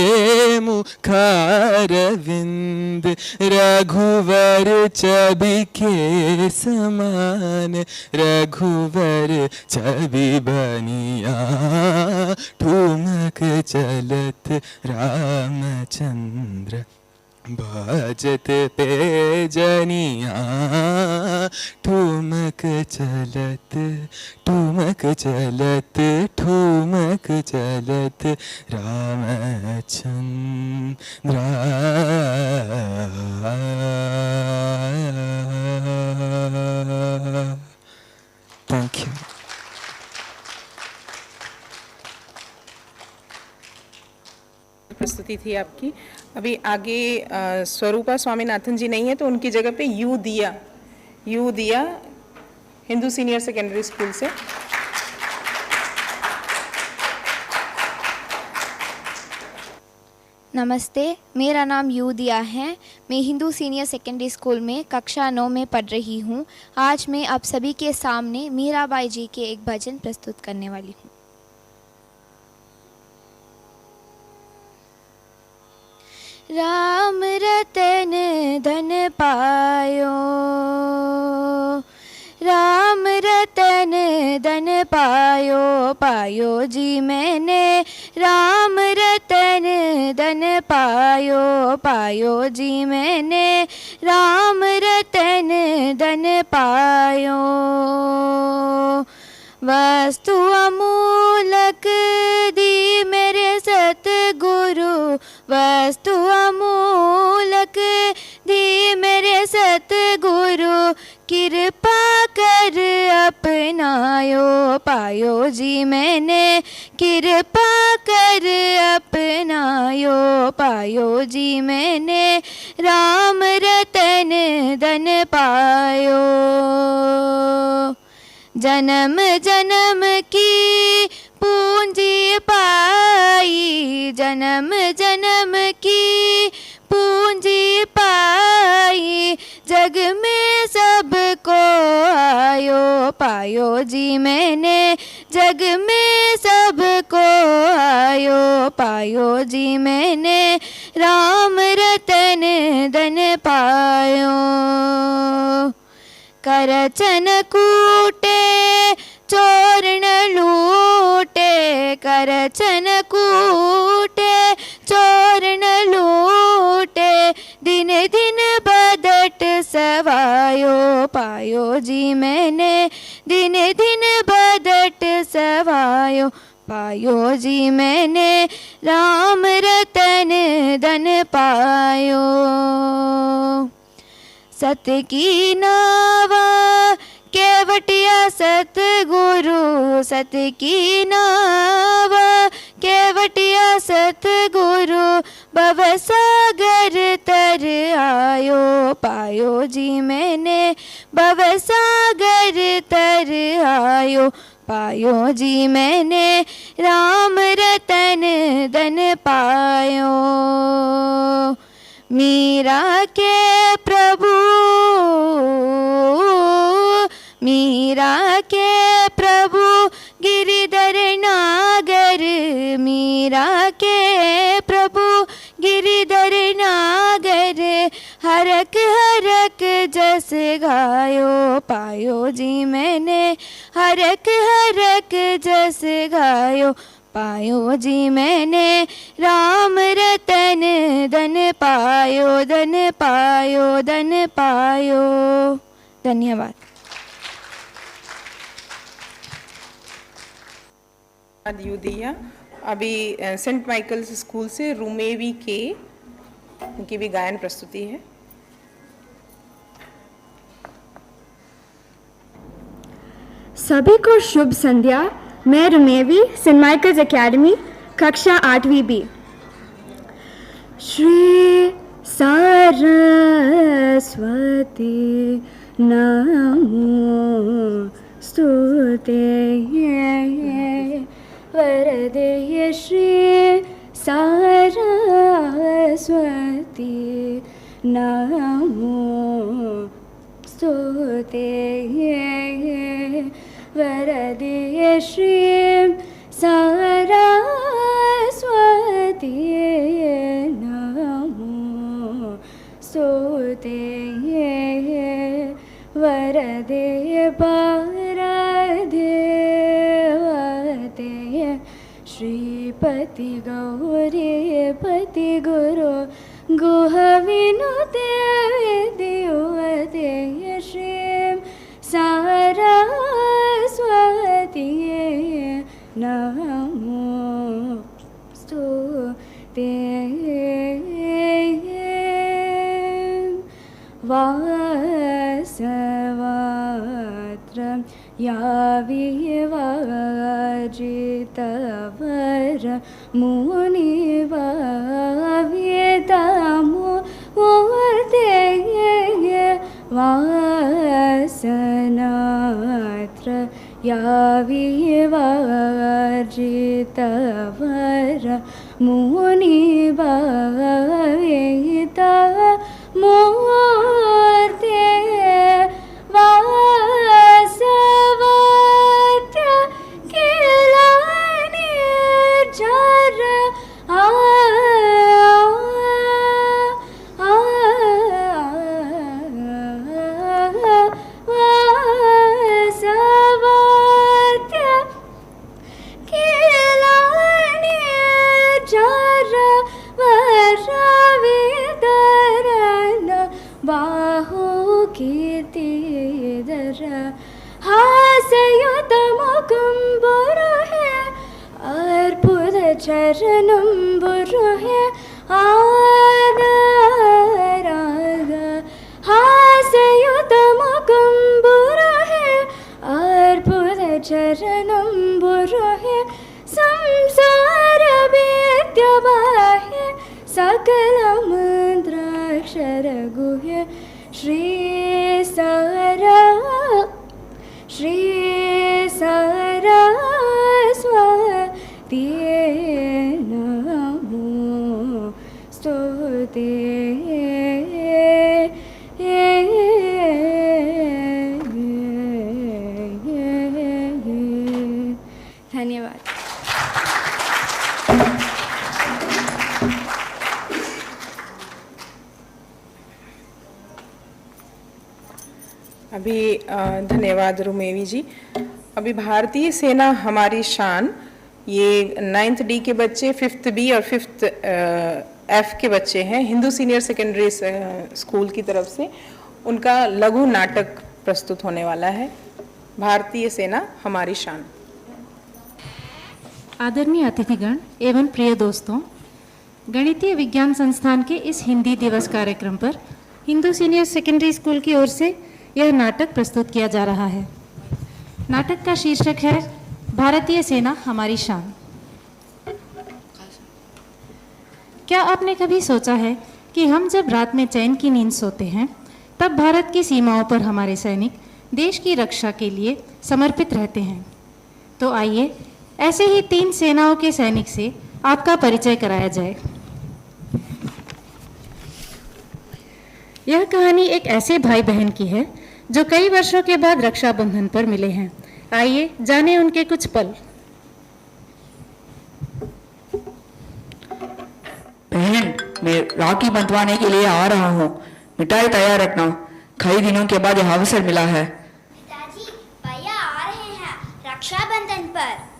मुखारविंद, रघुवर छवि के समान, रघुवर छवि बनिया, ठुमक चलत रामचंद्र बाजत पे जनिया, ठुमक चलत ठुमक चलत ठुमक चलत रामचंद्र। Thank you. प्रस्तुति थी आपकी। अभी आगे स्वरूपा स्वामीनाथन जी नहीं है तो उनकी जगह पे यू दिया हिंदू सीनियर सेकेंडरी स्कूल से। नमस्ते, मेरा नाम यू दिया है। मैं हिंदू सीनियर सेकेंडरी स्कूल में कक्षा 9 में पढ़ रही हूँ। आज मैं आप सभी के सामने मीराबाई जी के एक भजन प्रस्तुत करने वाली हूँ। राम रतन धन पायो, राम रतन धन पायो, पायो जी मैंने राम रतन धन पायो, पायो जी मैंने राम रतन धन पायो। वस्तु अमूलक दी मेरे सतगुरु, वस्तु अमूलक दी मेरे सतगुरु, कृपा कर अपनायो, पायो जी मैंने कृपा कर अपनायो, पायो जी मैंने राम रतन धन पायो। जन्म जन्म की पूंजी पाई, जन्म जन्म की पूंजी पाई, जग में सबको आयो, पायो जी मैंने जग में सबको आयो, पायो जी मैंने राम रतन धन पायो। करचन कूटे चोर न लूटे, करचन कूटे चोर न लूटे, दिन दिन बदट सवायो, पायो जी मैंने दिन दिन बदट सवायो, पायो जी मैंने राम रतन धन पायो। सत की नावा केवटिया सतगुरु, सत की नावा केवटिया सतगुरु, भवसागर तर आयो, पायो जी मैंने भवसागर तर आयो, पायो जी मैंने राम रतन धन पायो। मीरा के प्रभु, मीरा के प्रभु गिरिधर नागर, मीरा के प्रभु गिरिधर नागर, हरक हरक जस गायो, पायो जी मैंने हरक हरक जस गायो, पायो जी मैंने राम रतन धन पायो, धन पायो, धन पायो। धन्यवाद। यू दिया। अभी सेंट माइकल्स स्कूल से रूमेवी के, उनकी भी गायन प्रस्तुति है। सभी को शुभ संध्या। मैं रुमेवी, सेंट माइकल्स एकेडमी, कक्षा 8वीं बी। श्री सरस्वती नमो स्तुते वरदे श्री सरस्वती नमो स्तुते वरदे श्री सरस्वती नमो स्तुते वरदे पारदेवते श्रीपति गौरी पति गुरु गुह विनुते देवते श्री सरस्वती नमो स्तुते वासवात्र याविवाजितवर मुनिवाव्यतामो मूर्ते वासनात्र याविवाजितवर मुनिवाव्यता मूर्ते वासवात्र किलानि जर वासवात्र किलानि जर वरविदरन बाहु कीर्तिदर हासयुत मुकुम्बुर है अर्पुद चरणं बुरु है आदराग हासयुत मुकुम्बुर है अर्पुद चरणं बुरु है संसार विद्यवाहे सकलं द्राक्षर गुह्य श्री सरस्वती नमो स्तुते धन्यवाद। अभी धन्यवाद रुमेवी जी। अभी भारतीय सेना हमारी शान, ये 9th D के बच्चे, 5th B और 5th F के बच्चे हैं, हिंदू सीनियर सेकेंडरी स्कूल की तरफ से उनका लघु नाटक प्रस्तुत होने वाला है, भारतीय सेना हमारी शान। आदरणीय अतिथिगण एवं प्रिय दोस्तों, गणितीय विज्ञान संस्थान के इस हिंदी दिवस कार्यक्रम पर हिंदू सीनियर सेकेंडरी स्कूल की ओर से यह नाटक प्रस्तुत किया जा रहा है। नाटक का शीर्षक है भारतीय सेना हमारी शान। क्या आपने कभी सोचा है कि हम जब रात में चैन की नींद सोते हैं तब भारत की सीमाओं पर हमारे सैनिक देश की रक्षा के लिए समर्पित रहते हैं? तो आइए ऐसे ही 3 सेनाओं के सैनिक से आपका परिचय कराया जाए। यह कहानी एक ऐसे भाई बहन की है जो कई वर्षों के बाद रक्षाबंधन पर मिले हैं। आइए जाने उनके कुछ पल। बहन, मैं राखी बंधवाने के लिए आ रहा हूँ, मिठाई तैयार रखना, कई दिनों के बाद यह अवसर मिला है। पिताजी, भैया आ रहे हैं रक्षाबंधन पर।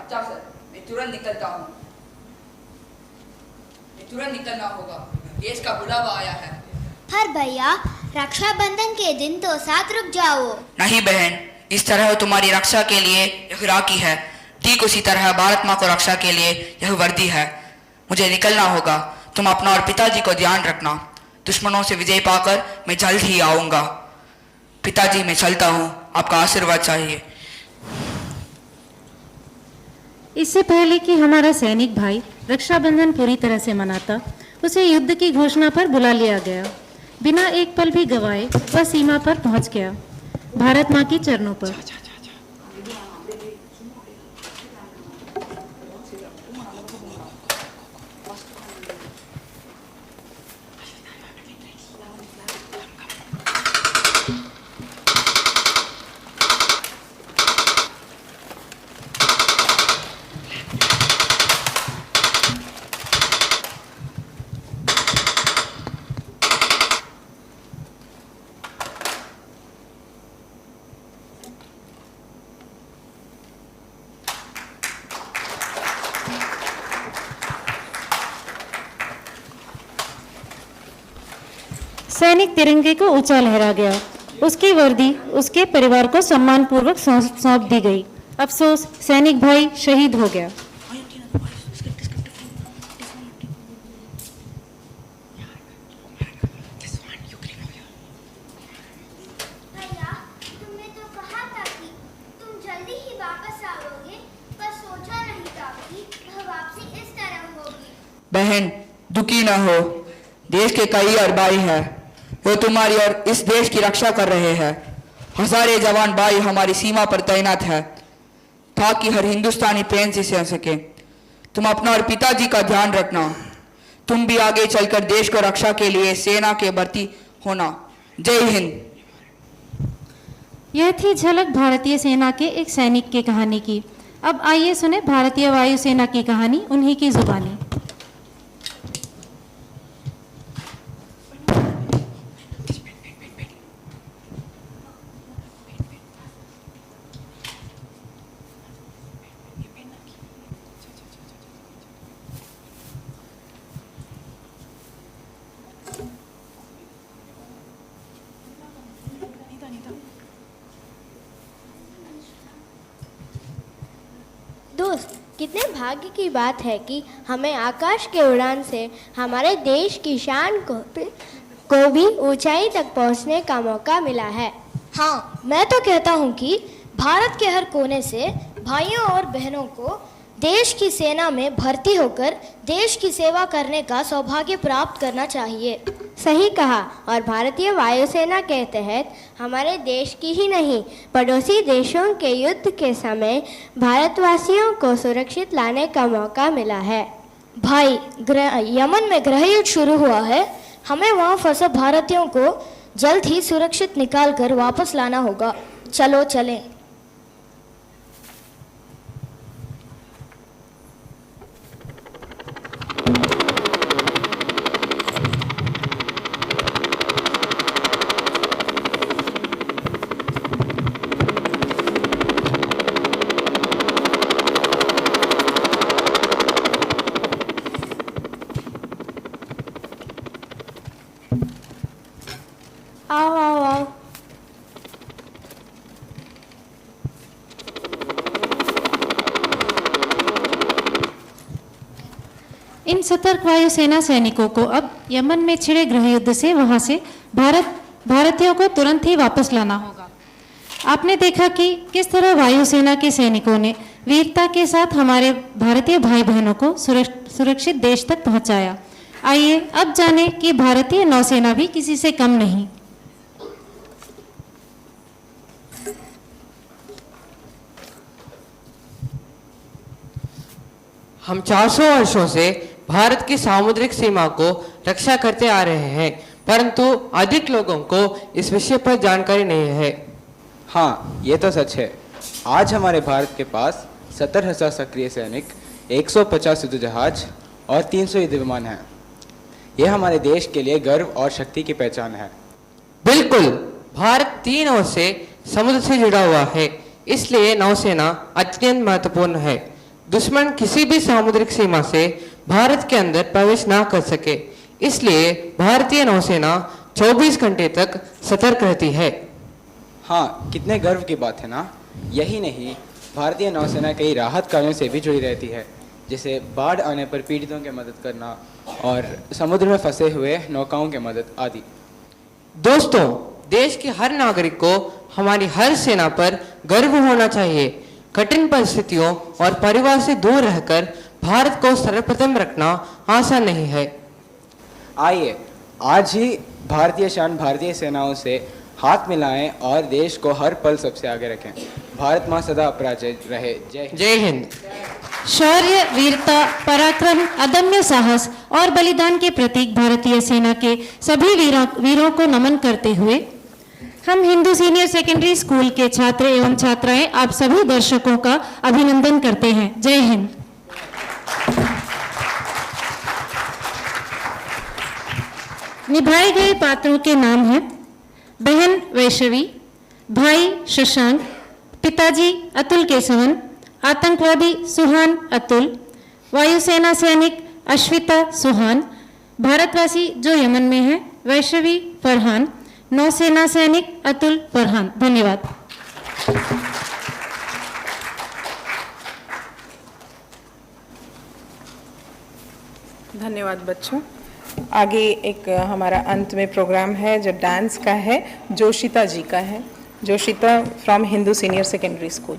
अच्छा सर, मैं तुरंत निकलता हूँ, मैं तुरंत निकलना होगा। देश का बुलावा आया है। पर भैया रक्षाबंधन के दिन तो साथ रुक जाओ। नहीं बहन, इस तरह तुम्हारी रक्षा के लिए यह राखी है, ठीक उसी तरह भारत माँ को रक्षा के लिए यह वर्दी है। मुझे निकलना होगा, तुम अपना और पिताजी को ध्यान रखना। दुश्मनों से विजय पाकर मैं जल्द ही आऊंगा। पिताजी मैं चलता हूँ, आपका आशीर्वाद चाहिए। इससे पहले कि हमारा सैनिक भाई रक्षाबंधन पूरी तरह से मनाता, उसे युद्ध की घोषणा पर बुला लिया गया। बिना एक पल भी गवाए वह सीमा पर पहुंच गया, भारत माँ के चरणों पर। सैनिक तिरंगे को ऊंचा लहरा गया। उसकी वर्दी उसके परिवार को सम्मानपूर्वक सौंप दी गई। अफसोस, सैनिक भाई शहीद हो गया। भैया तुमने तो कहा था कि तुम जल्दी ही वापस आओगे, पर सोचा नहीं था कि वह वापसी इस तरह होगी। बहन दुखी न हो, देश के कई और भाई हैं, वो तुम्हारी और इस देश की रक्षा कर रहे हैं। हजारे जवान भाई हमारी सीमा पर तैनात है ताकि हर हिंदुस्तानी प्रेम से सह सके। तुम अपना और पिताजी का ध्यान रखना। तुम भी आगे चलकर देश को रक्षा के लिए सेना के भर्ती होना। जय हिंद। यह थी झलक भारतीय सेना के एक सैनिक की कहानी की। अब आइए सुने भारतीय वायुसेना की कहानी उन्हीं की जुबानी। दोस्त, कितने भाग्य की बात है कि हमें आकाश के उड़ान से हमारे देश की शान को भी ऊंचाई तक पहुंचने का मौका मिला है। हाँ, मैं तो कहता हूं कि भारत के हर कोने से भाइयों और बहनों को देश की सेना में भर्ती होकर देश की सेवा करने का सौभाग्य प्राप्त करना चाहिए। सही कहा। और भारतीय वायुसेना के तहत हमारे देश की ही नहीं, पड़ोसी देशों के युद्ध के समय भारतवासियों को सुरक्षित लाने का मौका मिला है। भाई, यमन में गृह युद्ध शुरू हुआ है। हमें वहाँ फंसे भारतीयों को जल्द ही सुरक्षित निकाल कर वापस लाना होगा। चलो चलें। आओ आओ आओ। इन सतर्क वायुसेना सैनिकों को अब यमन में छिड़े गृह युद्ध से वहां से भारतीयों को तुरंत ही वापस लाना होगा। आपने देखा कि किस तरह वायुसेना के सैनिकों ने वीरता के साथ हमारे भारतीय भाई बहनों को सुरक्षित देश तक पहुंचाया। आइए अब जाने कि भारतीय नौसेना भी किसी से कम नहीं। हम 400 वर्षों से भारत की सामुद्रिक सीमा को रक्षा करते आ रहे हैं, परंतु अधिक लोगों को इस विषय पर जानकारी नहीं है। हाँ, ये तो सच है। आज हमारे भारत के पास 70,000 सक्रिय सैनिक, 150 युद्ध जहाज और 300 युद्ध विमान हैं। यह हमारे देश के लिए गर्व और शक्ति की पहचान है। बिल्कुल, भारत 3 ओर से समुद्र से जुड़ा हुआ है, इसलिए नौसेना अत्यंत महत्वपूर्ण है। दुश्मन किसी भी सामुद्रिक सीमा से भारत के अंदर प्रवेश ना कर सके, इसलिए भारतीय नौसेना 24 घंटे तक सतर्क रहती है। हाँ, कितने गर्व की बात है ना। यही नहीं, भारतीय नौसेना कई राहत कार्यों से भी जुड़ी रहती है, जैसे बाढ़ आने पर पीड़ितों की मदद करना और समुद्र में फंसे हुए नौकाओं की मदद आदि। दोस्तों, देश के हर नागरिक को हमारी हर सेना पर गर्व होना चाहिए। कठिन परिस्थितियों और परिवार से दूर रहकर भारत को सर्वप्रथम रखना आसान नहीं है। आइए आज ही भारतीय शान भारतीय सेनाओं से हाथ मिलाएं और देश को हर पल सबसे आगे रखें। भारत मां सदा अपराजय रहे। जय हिंद। शौर्य, वीरता, पराक्रम, अदम्य साहस और बलिदान के प्रतीक भारतीय सेना के सभी वीरों को नमन करते हुए हम हिंदू सीनियर सेकेंडरी स्कूल के छात्र एवं छात्राएं आप सभी दर्शकों का अभिनंदन करते हैं। जय हिंद। निभाए गए पात्रों के नाम हैं बहन वैष्णवी, भाई शशांक, पिताजी अतुल केशवन, आतंकवादी सुहान अतुल, वायुसेना सैनिक अश्विता सुहान, भारतवासी जो यमन में है वैष्णवी फरहान, नौसेना सैनिक अतुल फरहान। धन्यवाद। धन्यवाद बच्चों। आगे एक हमारा अंत में प्रोग्राम है जो डांस का है, जोशिता जी का है। Joshita from Hindu senior secondary school.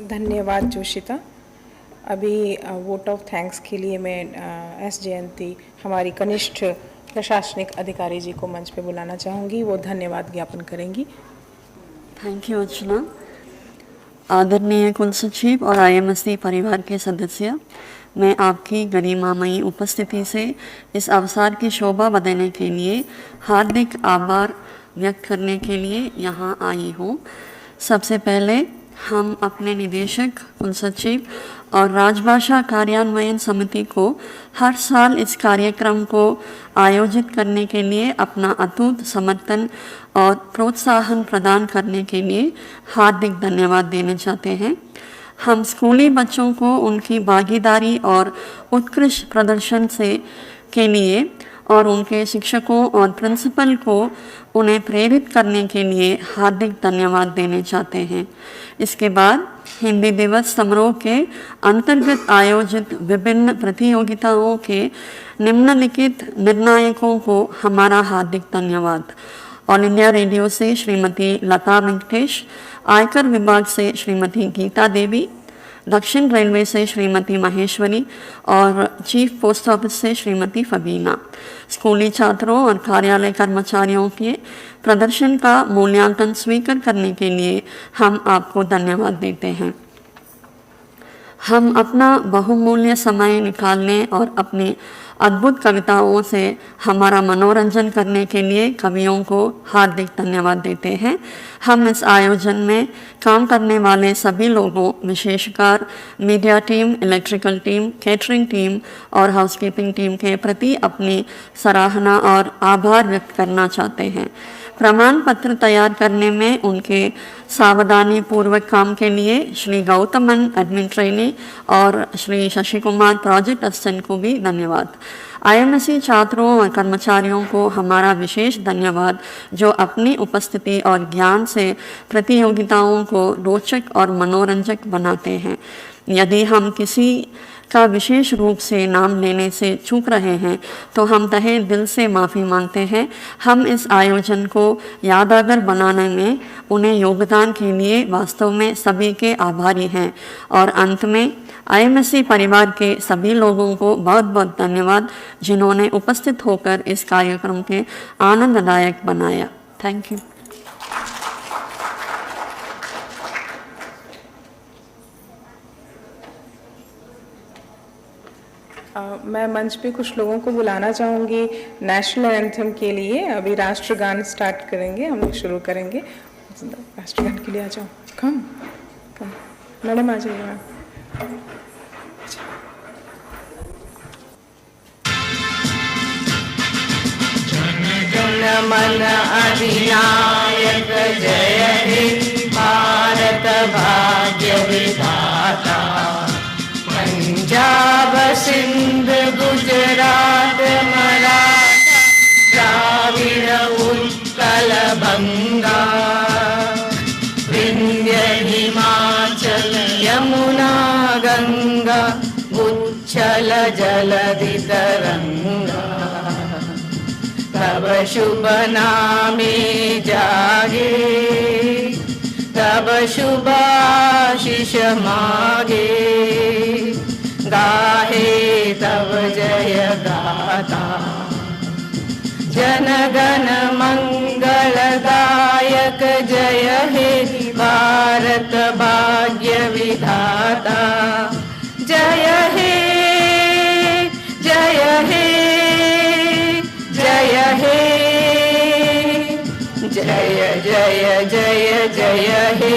धन्यवाद जोशिता। अभी वोट ऑफ थैंक्स के लिए मैं एस जयंती हमारी कनिष्ठ प्रशासनिक अधिकारी जी को मंच पे बुलाना चाहूँगी। वो धन्यवाद ज्ञापन करेंगी। थैंक यू अर्चना। आदरणीय कुल सचिव और IMSD परिवार के सदस्य, मैं आपकी गरिमामयी उपस्थिति से इस अवसर की शोभा बढ़ाने के लिए हार्दिक आभार व्यक्त करने के लिए यहाँ आई हूँ। सबसे पहले हम अपने निदेशक, कुलसचिव और राजभाषा कार्यान्वयन समिति को हर साल इस कार्यक्रम को आयोजित करने के लिए अपना अटूट समर्थन और प्रोत्साहन प्रदान करने के लिए हार्दिक धन्यवाद देना चाहते हैं। हम स्कूली बच्चों को उनकी भागीदारी और उत्कृष्ट प्रदर्शन के लिए और उनके शिक्षकों और प्रिंसिपल को उन्हें प्रेरित करने के लिए हार्दिक धन्यवाद देने चाहते हैं। इसके बाद हिंदी दिवस समारोह के अंतर्गत आयोजित विभिन्न प्रतियोगिताओं के निम्नलिखित निर्णायकों को हमारा हार्दिक धन्यवाद। ऑल इंडिया रेडियो से श्रीमती लता वेंकटेश, आयकर विभाग से श्रीमती गीता देवी, दक्षिण रेलवे से श्रीमती महेश्वरी और चीफ पोस्ट ऑफिस से श्रीमती फबीना। स्कूली छात्रों और कार्यालय कर्मचारियों के प्रदर्शन का मूल्यांकन स्वीकार करने के लिए हम आपको धन्यवाद देते हैं। हम अपना बहुमूल्य समय निकालने और अपनी अद्भुत कविताओं से हमारा मनोरंजन करने के लिए कवियों को हार्दिक धन्यवाद देते हैं। हम इस आयोजन में काम करने वाले सभी लोगों, विशेषकर media team, electrical team, catering team और हाउसकीपिंग टीम के प्रति अपनी सराहना और आभार व्यक्त करना चाहते हैं। प्रमाण पत्र तैयार करने में उनके सावधानी पूर्वक काम के लिए श्री गौतमन एडमिन ट्रेनी और श्री शशि कुमार प्रोजेक्ट असिस्टेंट को भी धन्यवाद। IMSE छात्रों और कर्मचारियों को हमारा विशेष धन्यवाद जो अपनी उपस्थिति और ज्ञान से प्रतियोगिताओं को रोचक और मनोरंजक बनाते हैं। यदि हम किसी का विशेष रूप से नाम लेने से चूक रहे हैं तो हम तहे दिल से माफ़ी मांगते हैं। हम इस आयोजन को यादगार बनाने में उन्हें योगदान के लिए वास्तव में सभी के आभारी हैं। और अंत में IMSE परिवार के सभी लोगों को बहुत बहुत धन्यवाद जिन्होंने उपस्थित होकर इस कार्यक्रम के आनंददायक बनाया। Thank you. मैं मंच पे कुछ लोगों को बुलाना चाहूँगी नेशनल एंथम के लिए। अभी राष्ट्रगान स्टार्ट करेंगे, हम लोग शुरू करेंगे। राष्ट्रगान के लिए आ जाओ। कम कम मैडम आ जाइए मैम। जन मन अधिनायक जय हे भारत भाग्य विधाता, पंजाब सिंध गुजरात मराठा द्राविड़ उत्कल बंगा, विंध्य हिमाचल यमुना गंगा उच्छल जलधि तरंगा, तब शुभ नामे जागे तब शुभ आशीष मागे, गाहे तब जय गाता, जन गण मंगल दायक जय हे भारत भाग्य विधाता, जय हे जय हे जय हे जय जय जय जय हे।